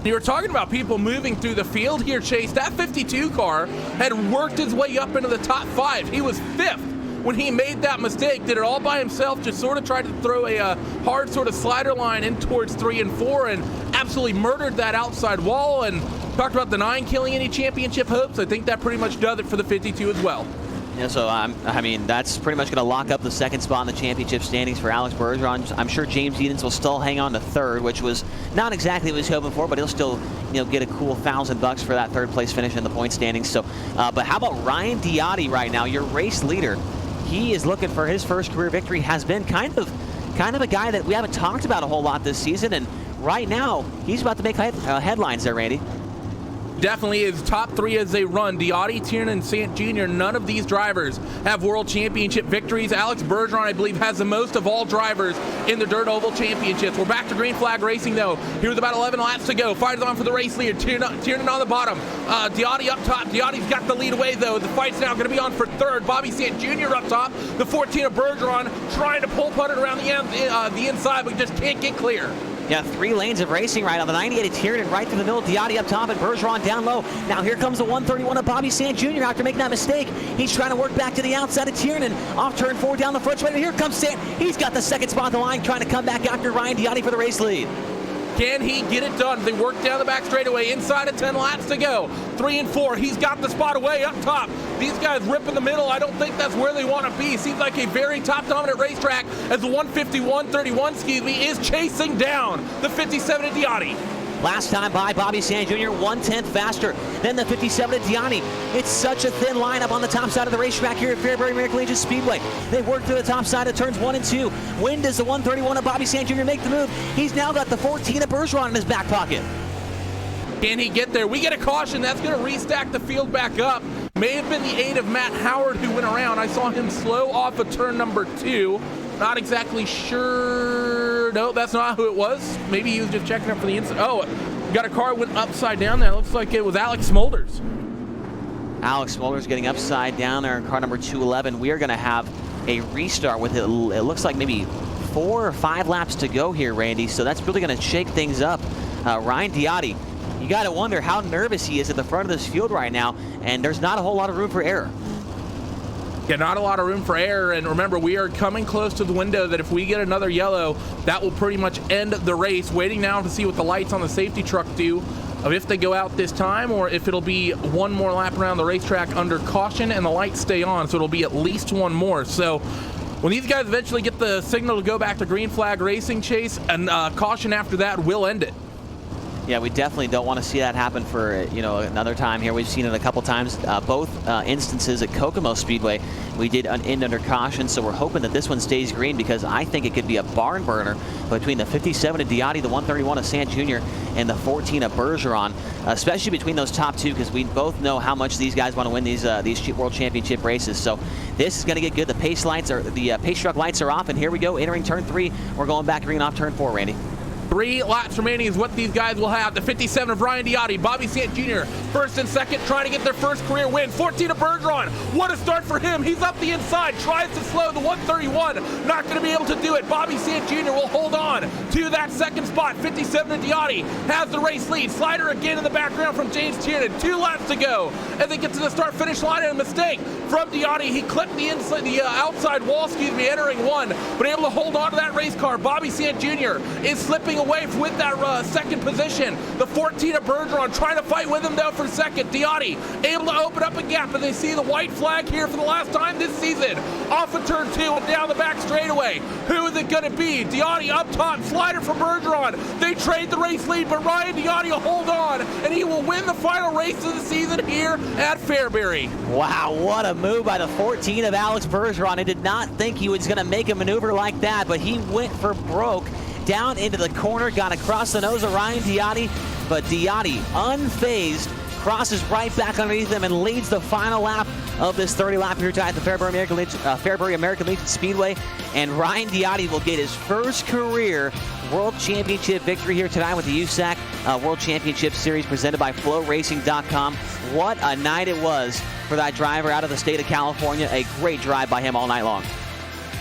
You were talking about people moving through the field here, Chase. That 52 car had worked his way up into the top 5. He was 5th when he made that mistake. Did it all by himself, just sort of tried to throw a hard sort of slider line in towards 3 and 4, and absolutely murdered that outside wall. And talked about the 9 killing any championship hopes. I think that pretty much does it for the 52 as well. Yeah, so I mean, that's pretty much going to lock up the second spot in the championship standings for Alex Bergeron. I'm sure James Edens will still hang on to third, which was not exactly what he was hoping for, but he'll still, get a cool $1,000 for that third place finish in the point standings. So, but how about Ryan Diotti right now, your race leader? He is looking for his first career victory. Has been kind of a guy that we haven't talked about a whole lot this season, and right now he's about to make headlines there, Randy. Definitely is top 3 as they run. Diotti, Tiernan, and Sant Jr., none of these drivers have world championship victories. Alex Bergeron, I believe, has the most of all drivers in the Dirt Oval Championships. We're back to green flag racing, though. Here with about 11 laps to go. Fighters on for the race leader. Tiernan on the bottom. Diotti up top. Diotti's got the lead away, though. The fight's now going to be on for third. Bobby Sant Jr. up top. The 14 of Bergeron trying to pull putt it around the inside, but just can't get clear. Yeah, 3 lanes of racing right on the 98 of Tiernan right through the middle. Diotti up top and Bergeron down low. Now here comes the 131 of Bobby Sant Jr. after making that mistake. He's trying to work back to the outside of Tiernan. Off turn 4 down the front straight. Here comes Sant. He's got the second spot on the line, trying to come back after Ryan Diotti for the race lead. Can he get it done? They work down the back straightaway, inside of 10 laps to go. 3 and 4, he's got the spot away up top. These guys rip in the middle. I don't think that's where they want to be. Seems like a very top-dominant racetrack as the 151.31, is chasing down the 57 of Diotti. Last time by, Bobby Sant Jr. 1/10 faster than the 57 of Diotti. It's such a thin lineup on the top side of the racetrack here at Fairbury American Legion Speedway. They work through the top side of turns 1 and 2. When does the 131 of Bobby Sant Jr. make the move? He's now got the 14 of Bergeron in his back pocket. Can he get there? We get a caution. That's going to restack the field back up. May have been the 8 of Matt Howard who went around. I saw him slow off of turn number 2. Not exactly sure. No, that's not who it was. Maybe he was just checking up for the inside. Oh, got a car went upside down there. Looks like it was Alex Smulders. Alex Smulders getting upside down there in car number 211. We are going to have a restart with it. It looks like maybe 4 or 5 laps to go here, Randy. So that's really going to shake things up. Ryan Diotti, you got to wonder how nervous he is at the front of this field right now. And there's not a whole lot of room for error. Yeah, not a lot of room for error, and remember, we are coming close to the window that if we get another yellow, that will pretty much end the race. Waiting now to see what the lights on the safety truck do, of if they go out this time or if it'll be one more lap around the racetrack under caution and the lights stay on, so it'll be at least one more. So when these guys eventually get the signal to go back to green flag racing, Chase, and caution after that will end it. Yeah, we definitely don't want to see that happen for another time here. We've seen it a couple times, both instances at Kokomo Speedway. We did an end under caution, so we're hoping that this one stays green, because I think it could be a barn burner between the 57 of Diotti, the 131 of Sant Jr., and the 14 of Bergeron, especially between those top two, because we both know how much these guys want to win these World Championship races. So this is going to get good. The pace truck lights are off, and here we go, entering turn 3. We're going back green off turn 4, Randy. 3 laps remaining is what these guys will have. The 57 of Ryan Diotti, Bobby Sant Jr., first and second, trying to get their first career win. 14 of Bergeron, what a start for him. He's up the inside, tries to slow the 131, not going to be able to do it. Bobby Sant Jr. will hold on to that second spot. 57 of Diotti has the race lead. Slider again in the background from James Tiernan. 2 laps to go as they get to the start-finish line, and a mistake from Diotti. He clipped the outside wall, entering one, but able to hold on to that race car. Bobby Sant Jr. is slipping away with that second position. The 14 of Bergeron trying to fight with him though for second. Diotti able to open up a gap, and they see the white flag here for the last time this season. Off of turn 2 and down the back straightaway. Who is it going to be? Diotti up top, slider for Bergeron. They trade the race lead, but Ryan Diotti will hold on, and he will win the final race of the season here at Fairbury. Wow, what a move by the 14 of Alex Bergeron. I did not think he was going to make a maneuver like that, but he went for broke. Down into the corner, got across the nose of Ryan Diotti, but Diotti, unfazed, crosses right back underneath him and leads the final lap of this 30-lap here tonight at the Fairbury American Legion Speedway. And Ryan Diotti will get his first career World Championship victory here tonight with the USAC World Championship Series presented by FlowRacing.com. What a night it was for that driver out of the state of California. A great drive by him all night long.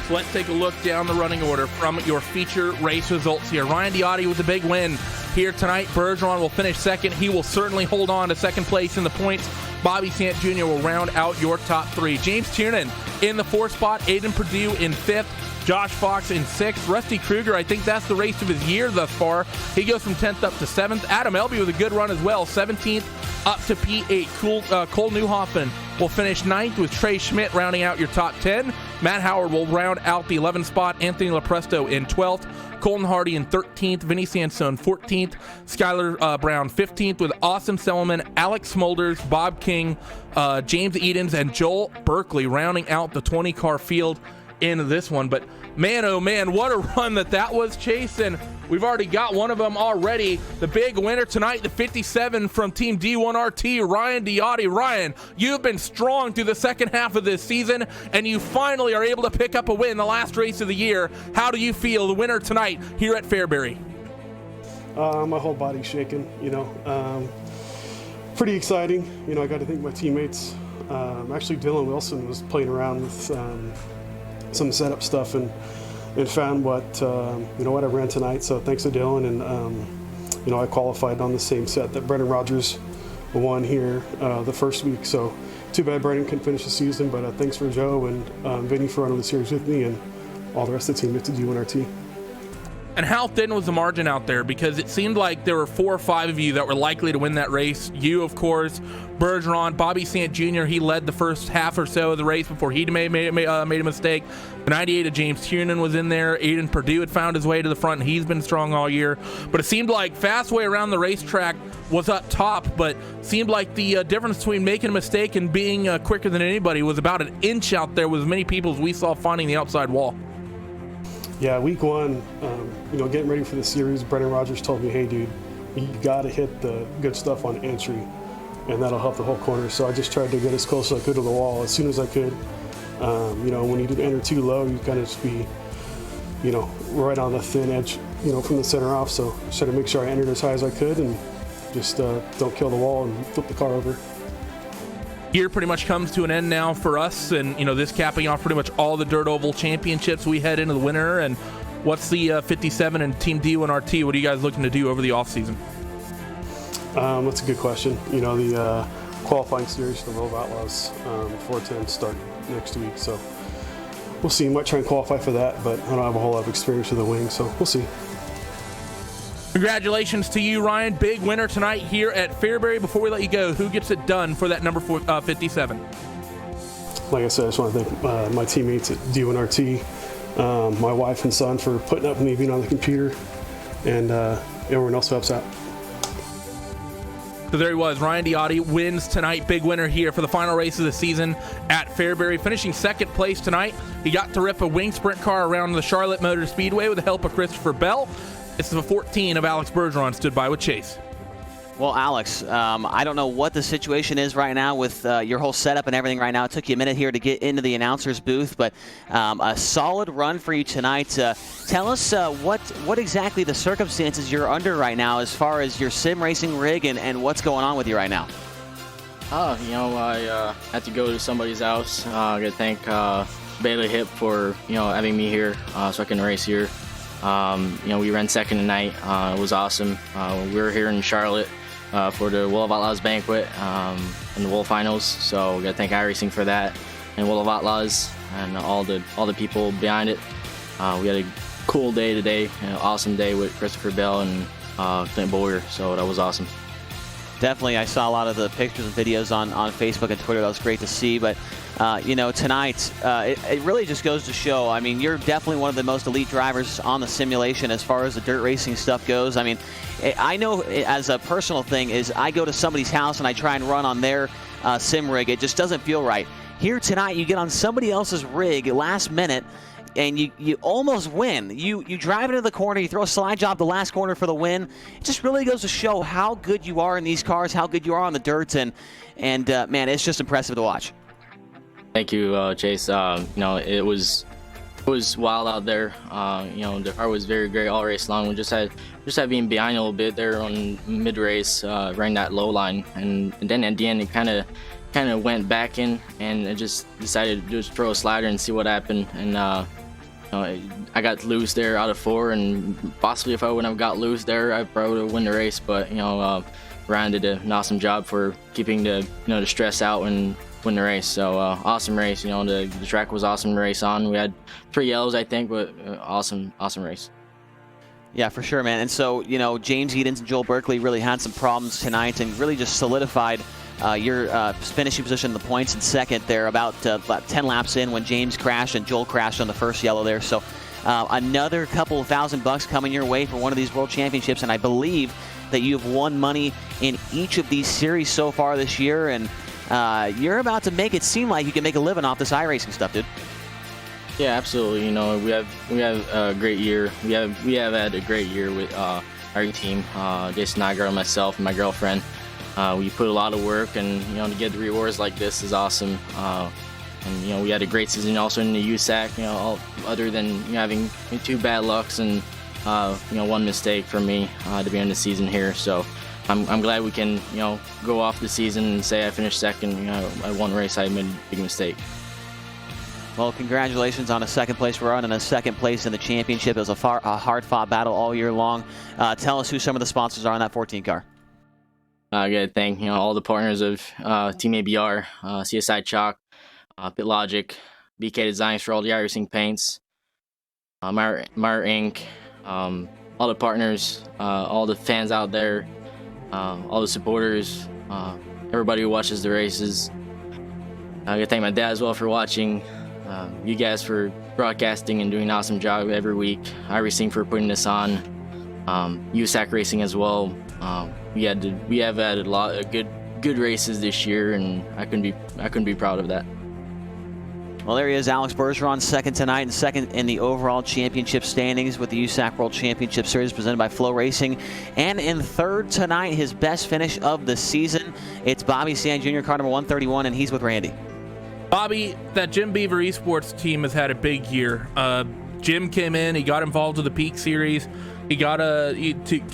Let's take a look down the running order from your feature race results here. Ryan Diotti with a big win here tonight. Bergeron will finish second. He will certainly hold on to second place in the points. Bobby Sant Jr. will round out your top 3. James Tiernan in the 4th spot. Aiden Perdue in 5th. Josh Fox in 6th. Rusty Kruger, I think that's the race of his year thus far. He goes from 10th up to 7th. Adam Elby with a good run as well. 17th up to P8. Cole Newhoffen will finish 9th, with Trey Schmidt rounding out your top 10. Matt Howard will round out the 11th spot. Anthony Lepresto in 12th. Colton Hardy in 13th. Vinny Sansone 14th. Skylar Brown 15th, with Austin Selman, Alex Smulders, Bob King, James Edens, and Joel Berkeley rounding out the 20-car field in this one. But man, oh man, what a run that was, Chase. And we've already got one of them already. The big winner tonight, the 57 from Team D1RT, Ryan Diotti. Ryan, you've been strong through the second half of this season, and you finally are able to pick up a win the last race of the year. How do you feel, the winner tonight here at Fairbury? My whole body's shaking, pretty exciting. I got to thank my teammates. Actually, Dylan Wilson was playing around with some setup stuff and found what I ran tonight. So thanks to Dylan, and I qualified on the same set that Brendan Rogers won here the first week. So too bad Brendan couldn't finish the season, but thanks for Joe and Vinny for running the series with me, and all the rest of the team at D1RT. And how thin was the margin out there? Because it seemed like there were 4 or 5 of you that were likely to win that race. You, of course, Bergeron, Bobby Sant Jr., he led the first half or so of the race before he made a mistake. The 98 of James Tiernan was in there. Aiden Perdue had found his way to the front, and he's been strong all year. But it seemed like Fastway around the racetrack was up top, but seemed like the difference between making a mistake and being quicker than anybody was about an inch out there, with as many people as we saw finding the outside wall. Yeah, week 1, getting ready for the series, Brendan Rogers told me, hey, dude, you got to hit the good stuff on entry, and that'll help the whole corner. So I just tried to get as close as I could to the wall as soon as I could. When you do enter too low, you kind of just be, right on the thin edge, from the center off. So just tried to make sure I entered as high as I could and just don't kill the wall and flip the car over. Year pretty much comes to an end now for us, and this capping off pretty much all the Dirt Oval championships. We head into the winter, and what's the 57 and Team D1RT? What are you guys looking to do over the off season? That's a good question. The qualifying series for the Low Outlaws 410 start next week, so we'll see. Might try and qualify for that, but I don't have a whole lot of experience with the wing, so we'll see. Congratulations to you, Ryan. Big winner tonight here at Fairbury. Before we let you go, who gets it done for that number 57? Like I said, I just want to thank my teammates at D1RT, my wife and son for putting up with me being on the computer, and everyone else who helps out. So there he was. Ryan Diotti wins tonight. Big winner here for the final race of the season at Fairbury, finishing second place tonight. He got to rip a wing sprint car around the Charlotte Motor Speedway with the help of Christopher Bell. This is a 14 of Alex Bergeron stood by with Chase. Well, Alex, I don't know what the situation is right now with your whole setup and everything right now. It took you a minute here to get into the announcer's booth, but a solid run for you tonight. Tell us what exactly the circumstances you're under right now as far as your sim racing rig and what's going on with you right now. I had to go to somebody's house. I got to thank Bailey Hip for having me here so I can race here. We ran second tonight. It was awesome. We were here in Charlotte for the World of Outlaws banquet and the World Finals. So we got to thank iRacing for that, and World of Outlaws and all the people behind it. We had a cool day today, an awesome day with Christopher Bell and Clint Boyer. So that was awesome. Definitely, I saw a lot of the pictures and videos on Facebook and Twitter. That was great to see. But, tonight, it really just goes to show, I mean, you're definitely one of the most elite drivers on the simulation as far as the dirt racing stuff goes. I mean, I know as a personal thing is I go to somebody's house and I try and run on their sim rig. It just doesn't feel right. Here tonight, you get on somebody else's rig last minute, and you almost win. You drive into the corner, you throw a slide job the last corner for the win. It just really goes to show how good you are in these cars, how good you are on the dirt, and man, it's just impressive to watch. Thank you, Chase. It was wild out there. The car was very great all race long. We just had being behind a little bit there on mid race, ran that low line, and then at the end it kind of went back in, and I just decided to just throw a slider and see what happened. And I got loose there out of 4, and possibly if I wouldn't have got loose there, I probably would have won the race. But Ryan did an awesome job for keeping the stress out and win the race. So awesome race. The track was awesome to race on. We had 3 yellows, I think, but awesome race. Yeah, for sure, man. And so, James Edens and Joel Berkeley really had some problems tonight and really just solidified your finishing position in the points in second there about 10 laps in when James crashed and Joel crashed on the first yellow there. So another couple $1,000 coming your way for one of these World Championships, and I believe that you've won money in each of these series so far this year, and you're about to make it seem like you can make a living off this iRacing stuff, dude. Yeah, absolutely. We have a great year. We have had a great year with our team, Jason Nygaard and myself and my girlfriend. We put a lot of work, and to get the rewards like this is awesome. And we had a great season also in the USAC. Other than having 2 bad lucks and 1 mistake for me to be in the season here. So I'm glad we can go off the season and say I finished second. I won race. I made a big mistake. Well, congratulations on a second place run and a second place in the championship. It was a hard-fought battle all year long. Tell us who some of the sponsors are on that 14 car. I got to thank all the partners of Team ABR, CSI Chalk, Pit Logic, BK Designs for all the iRacing paints, Meyer Inc., all the partners, all the fans out there, all the supporters, everybody who watches the races. I got to thank my dad as well for watching. You guys for broadcasting and doing an awesome job every week. iRacing for putting this on. USAC Racing as well. We have had a lot of good races this year, and I couldn't be proud of that. Well, there he is, Alex Bergeron, second tonight and second in the overall championship standings with the USAC World Championship Series presented by Flow Racing. And in third tonight, his best finish of the season. It's Bobby Sand Jr., car number 131, and he's with Randy. Bobby, that Jim Beaver Esports team has had a big year. Jim came in, he got involved with the Peak Series. He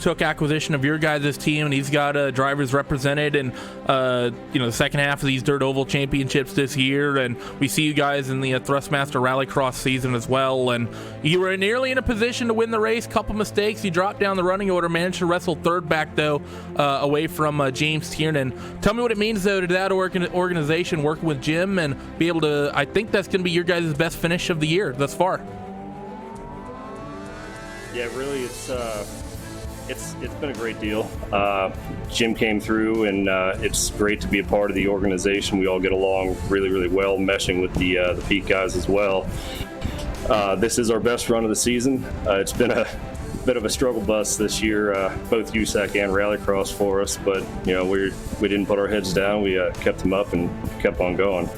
took acquisition of your guys' team, and he's got drivers represented in the second half of these Dirt Oval Championships this year. And we see you guys in the Thrustmaster Rallycross season as well. And you were nearly in a position to win the race. Couple mistakes, you dropped down the running order, managed to wrestle third back though, away from James Tiernan. Tell me what it means though to that organization working with Jim and be able to. I think that's going to be your guys' best finish of the year thus far. Yeah, really, it's been a great deal. Jim came through, and it's great to be a part of the organization. We all get along really, really well, meshing with the Peak guys as well. This is our best run of the season. It's been a bit of a struggle bus this year, both USAC and Rallycross for us, but we didn't put our heads down. We kept them up and kept on going.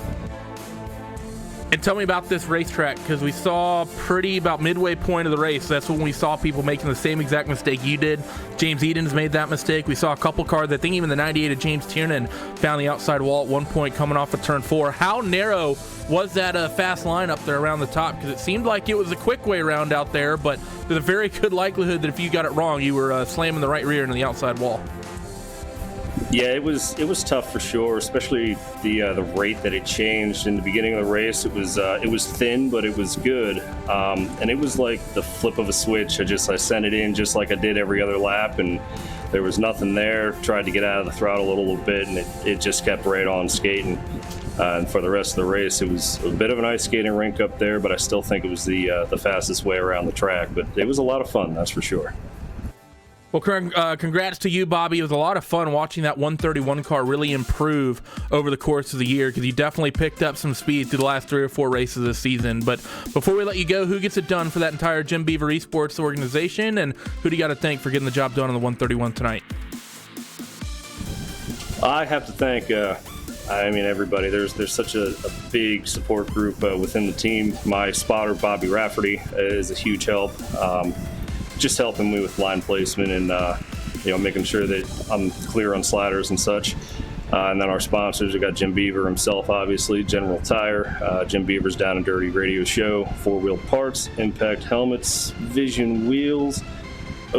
And tell me about this racetrack, because we saw about midway point of the race. That's when we saw people making the same exact mistake you did. James Eden's made that mistake. We saw a couple cars. I think even the 98 of James Tiernan found the outside wall at one point coming off of turn 4. How narrow was that fast line up there around the top? Because it seemed like it was a quick way around out there, but there's a very good likelihood that if you got it wrong, you were slamming the right rear into the outside wall. Yeah, it was tough for sure, especially the rate that it changed in the beginning of the race. It was thin, but it was good, and it was like the flip of a switch. I sent it in just like I did every other lap, and there was nothing there. Tried to get out of the throttle a little bit, and it just kept right on skating. And for the rest of the race, it was a bit of an ice skating rink up there, but I still think it was the fastest way around the track. But it was a lot of fun, that's for sure. Well, congrats to you, Bobby. It was a lot of fun watching that 131 car really improve over the course of the year, because you definitely picked up some speed through the last 3 or 4 races this season. But before we let you go, who gets it done for that entire Jim Beaver Esports organization, and who do you got to thank for getting the job done on the 131 tonight? I have to thank everybody. There's such a big support group within the team. My spotter, Bobby Rafferty, is a huge help. Just helping me with line placement and making sure that I'm clear on sliders and such. And then our sponsors, we got Jim Beaver himself, obviously, General Tire, Jim Beaver's Down and Dirty Radio Show, 4-Wheel Parts, Impact Helmets, Vision Wheels,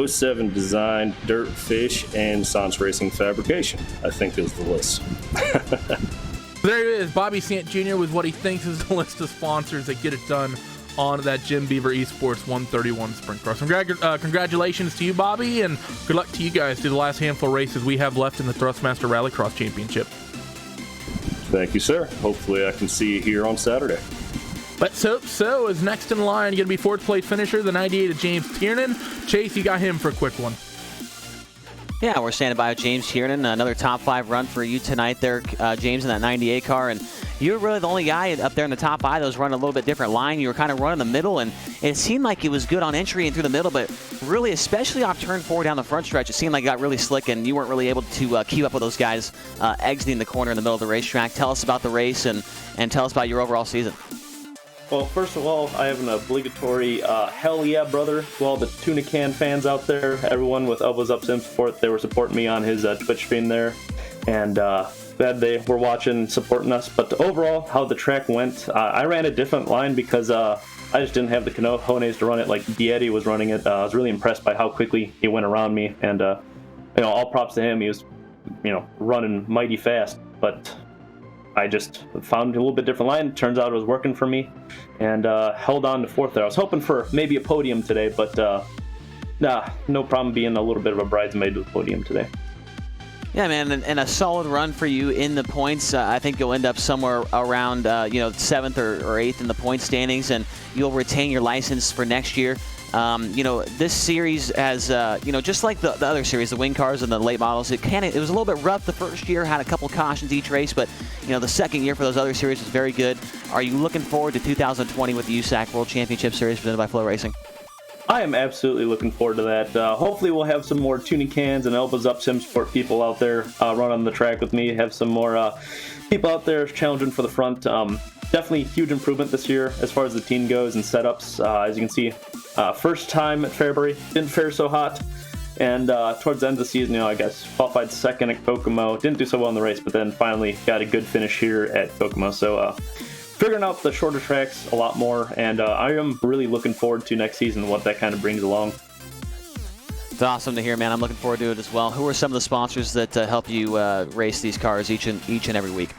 07 Design, Dirt Fish, and Sans Racing Fabrication, I think is the list. There it is, Bobby Sant Jr. with what he thinks is the list of sponsors that get it done on that Jim Beaver Esports 131 Sprint Car. Congratulations to you, Bobby, and good luck to you guys through the last handful of races we have left in the Thrustmaster Rallycross Championship. Thank you, sir. Hopefully I can see you here on Saturday. Let's hope so. Is next in line going to be fourth place finisher, the 98 of James Tiernan. Chase, you got him for a quick one. Yeah, we're standing by with James Tiernan. Another top 5 run for you tonight there, James, in that 98 car. And you were really the only guy up there in the top 5 that was running a little bit different line. You were kind of running the middle, and it seemed like it was good on entry and through the middle, but really, especially off turn 4 down the front stretch, it seemed like it got really slick, and you weren't really able to keep up with those guys exiting the corner in the middle of the racetrack. Tell us about the race and tell us about your overall season. Well, first of all, I have an obligatory hell yeah, brother, to all the Tuna Can fans out there. Everyone with Elbows Up Sim Support, they were supporting me on his Twitch stream there. And glad they were watching, supporting us. But overall, how the track went, I ran a different line because I just didn't have the cojones to run it like Dietti was running it. I was really impressed by how quickly he went around me. And, all props to him. He was, running mighty fast. But I just found a little bit different line. Turns out it was working for me, and held on to 4th there. I was hoping for maybe a podium today, but no problem being a little bit of a bridesmaid to the podium today. Yeah, man, and a solid run for you in the points. I think you'll end up somewhere around 7th or 8th in the point standings, and you'll retain your license for next year. This series has, just like the other series, the wing cars and the late models, it was a little bit rough the first year, had a couple cautions each race, but, the second year for those other series was very good. Are you looking forward to 2020 with the USAC World Championship Series presented by Flow Racing? I am absolutely looking forward to that. Hopefully we'll have some more tuning cans and elbows up sim sport people out there run on the track with me, have some more people out there challenging for the front. Definitely huge improvement this year as far as the team goes and setups. As you can see, first time at Fairbury, didn't fare so hot. And towards the end of the season, I guess qualified second at Kokomo. Didn't do so well in the race, but then finally got a good finish here at Kokomo. So figuring out the shorter tracks a lot more, and I am really looking forward to next season, what that kind of brings along. It's awesome to hear, man. I'm looking forward to it as well. Who are some of the sponsors that help you race these cars each and every week?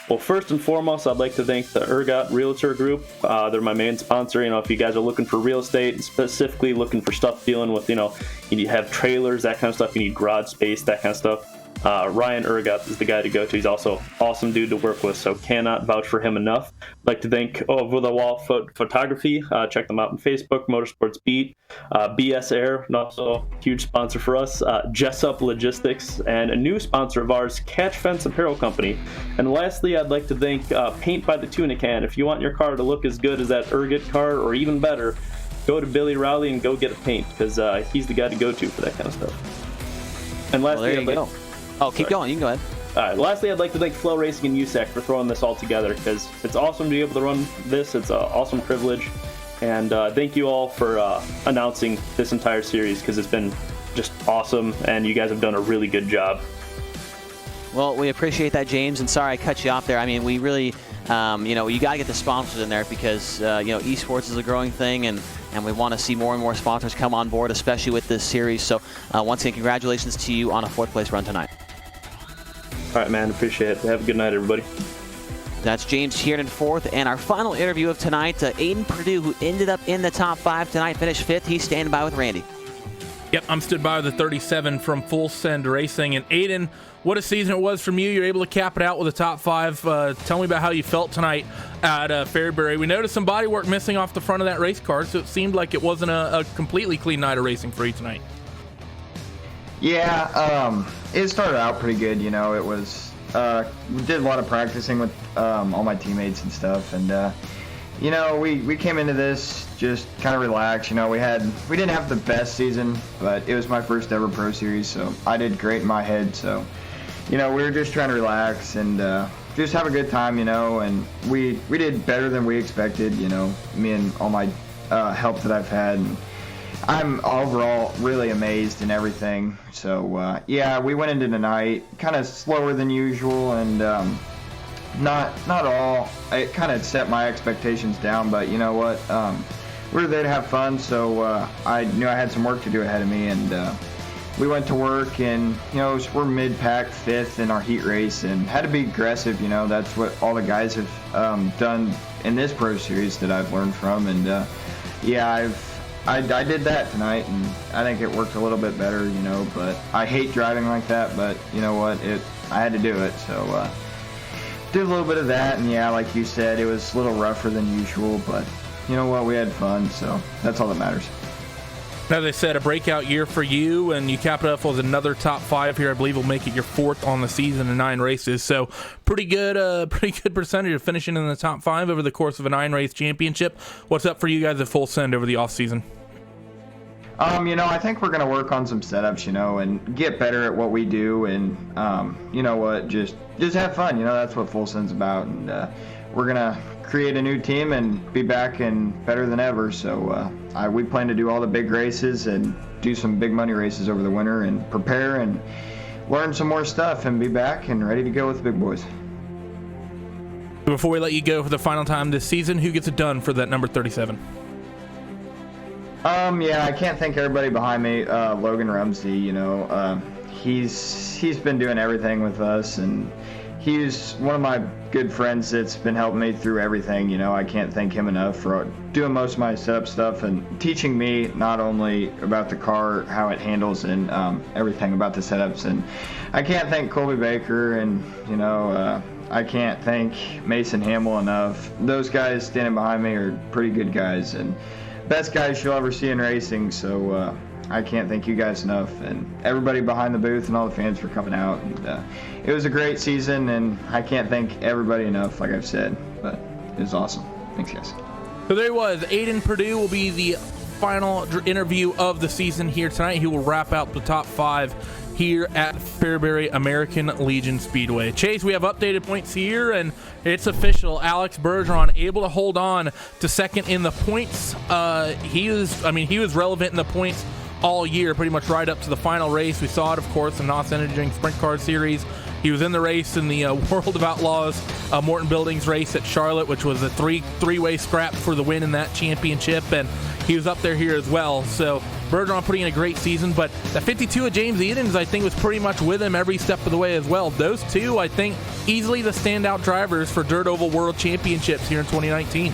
Well, first and foremost, I'd like to thank the Ergot Realtor Group. They're my main sponsor. If you guys are looking for real estate, specifically looking for stuff dealing with, you need to have trailers, that kind of stuff. You need garage space, that kind of stuff. Ryan Ergot is the guy to go to. He's also awesome dude to work with, so cannot vouch for him enough. I'd like to thank Over the Wall Photography. Check them out on Facebook, Motorsports Beat, BS Air, also huge sponsor for us, Jessup Logistics, and a new sponsor of ours, Catch Fence Apparel Company. And lastly, I'd like to thank Paint by the Tuna Can. If you want your car to look as good as that Ergot car or even better, go to Billy Rowley and go get a paint, because he's the guy to go to for that kind of stuff. And lastly, there you go. Oh, keep going. You can go ahead. All right. Lastly, I'd like to thank Flow Racing and USAC for throwing this all together, because it's awesome to be able to run this. It's an awesome privilege. And thank you all for announcing this entire series, because it's been just awesome, and you guys have done a really good job. Well, we appreciate that, James, and sorry I cut you off there. I mean, we really, you know, you got to get the sponsors in there, because, you know, esports is a growing thing, and we want to see more and more sponsors come on board, especially with this series. So, once again, congratulations to you on a 4th place run tonight. All right, man. Appreciate it. Have a good night, everybody. That's James Tiernan, 4th. And our final interview of tonight, Aiden Purdue, who ended up in the top 5 tonight, finished 5th. He's standing by with Randy. Yep, I'm stood by with the 37 from Full Send Racing. And Aiden, what a season it was from you. You're able to cap it out with a top 5. Tell me about how you felt tonight at Fairbury. We noticed some bodywork missing off the front of that race car, so it seemed like it wasn't a completely clean night of racing for you tonight. Yeah, it started out pretty good. You know, it was we did a lot of practicing with all my teammates and stuff, and you know, we came into this just kind of relaxed. You know, we didn't have the best season, but it was my first ever pro series, so I did great in my head. So, you know, we were just trying to relax and just have a good time, you know, and we did better than we expected. You know, me and all my help that I've had. And I'm overall really amazed in everything. So yeah, we went into the night kind of slower than usual, and not all. It kind of set my expectations down, but you know what? We were there to have fun, so I knew I had some work to do ahead of me, and we went to work, and you know, we're mid-pack 5th in our heat race, and had to be aggressive. You know, that's what all the guys have done in this pro series that I've learned from, and yeah, I did that tonight, and I think it worked a little bit better, you know, but I hate driving like that, but you know what, I had to do it, so did a little bit of that, and yeah, like you said, it was a little rougher than usual, but you know what, we had fun, so that's all that matters. As I said, a breakout year for you, and you cap it up with another top 5 here. I believe will make it your 4th on the season in 9 races. So pretty good percentage of finishing in the top 5 over the course of a 9-race championship. What's up for you guys at Full Send over the off season? You know, I think we're gonna work on some setups, you know, and get better at what we do, and you know what, just have fun. You know, that's what Full Send's about, and we're gonna create a new team and be back and better than ever. So we plan to do all the big races and do some big money races over the winter, and prepare and learn some more stuff, and be back and ready to go with the big boys. Before we let you go for the final time this season, who gets it done for that number 37? Yeah, I can't thank everybody behind me. Logan Rumsey, you know, he's been doing everything with us, and he's one of my good friends that's been helping me through everything. You know, I can't thank him enough for doing most of my setup stuff and teaching me not only about the car, how it handles, and everything about the setups. And I can't thank Colby Baker, and you know, I can't thank Mason Hamill enough. Those guys standing behind me are pretty good guys, and best guys you'll ever see in racing. So I can't thank you guys enough, and everybody behind the booth and all the fans for coming out. And it was a great season, and I can't thank everybody enough, like I've said, but it was awesome. Thanks, guys. So there he was. Aiden Purdue will be the final interview of the season here tonight. He will wrap out the top 5 here at Fairbury American Legion Speedway. Chase, we have updated points here, and it's official. Alex Bergeron able to hold on to 2nd in the points. He was relevant in the points all year, pretty much right up to the final race. We saw it, of course, in the Haas Energy Sprint Car Series. He was in the race in the World of Outlaws Morton Buildings race at Charlotte, which was a three-way scrap for the win in that championship, and he was up there here as well. So Bergeron putting in a great season, but that 52 of James Edens, I think, was pretty much with him every step of the way as well. Those two, I think, easily the standout drivers for Dirt Oval World Championships here in 2019.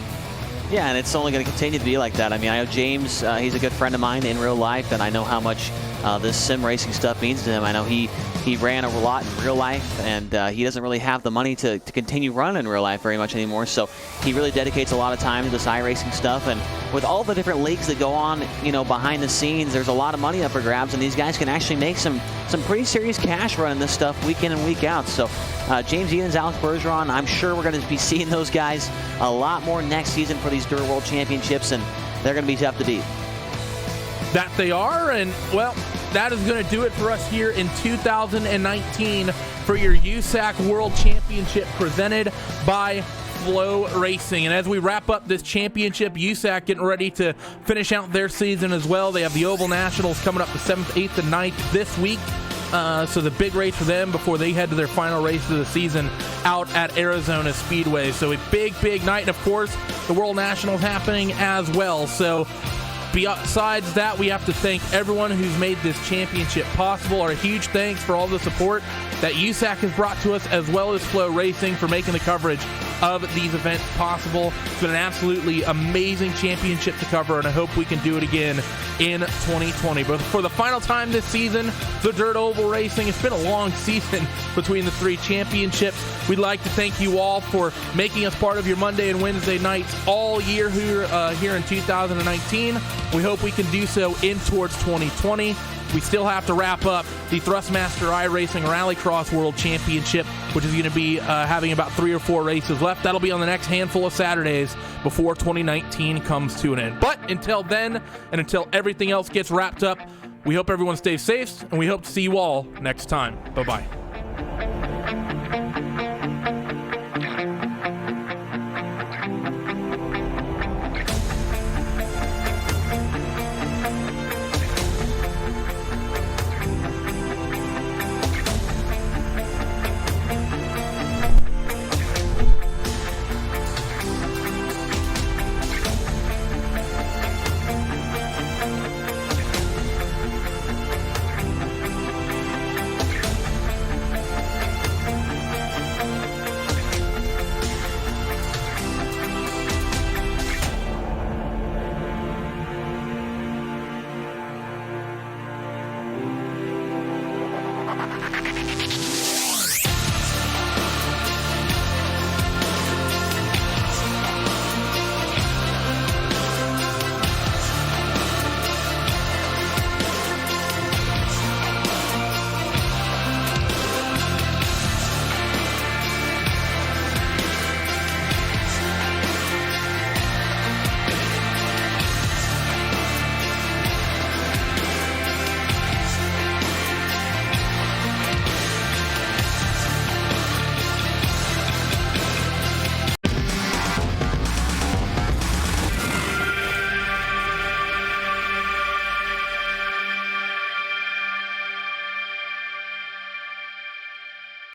Yeah, and it's only going to continue to be like that. I mean, I know James, he's a good friend of mine in real life, and I know how much this sim racing stuff means to him. I know he ran a lot in real life, and he doesn't really have the money to continue running in real life very much anymore, so he really dedicates a lot of time to this iRacing stuff. And with all the different leagues that go on, you know, behind the scenes, there's a lot of money up for grabs, and these guys can actually make some pretty serious cash running this stuff week in and week out. So James Edens, Alex Bergeron, I'm sure we're going to be seeing those guys a lot more next season for these Dirt World Championships. And they're going to be tough to beat. That they are, and well, that is going to do it for us here in 2019 for your USAC World Championship presented by Flow Racing. And as we wrap up this championship, USAC getting ready to finish out their season as well. They have the Oval Nationals coming up the 7th, 8th, and 9th this week. So the big race for them before they head to their final race of the season out at Arizona Speedway. So a big, big night. And of course, the World Nationals happening as well. So besides that, we have to thank everyone who's made this championship possible. Our huge thanks for all the support that USAC has brought to us, as well as Flow Racing for making the coverage of these events possible. It's been an absolutely amazing championship to cover, and I hope we can do it again in 2020. But for the final time this season, the Dirt Oval Racing, it's been a long season between the 3 championships. We'd like to thank you all for making us part of your Monday and Wednesday nights all year here in 2019. We hope we can do so in towards 2020. We still have to wrap up the Thrustmaster iRacing Rallycross World Championship, which is going to be having about 3 or 4 races left. That'll be on the next handful of Saturdays before 2019 comes to an end. But until then, and until everything else gets wrapped up, we hope everyone stays safe, and we hope to see you all next time. Bye-bye.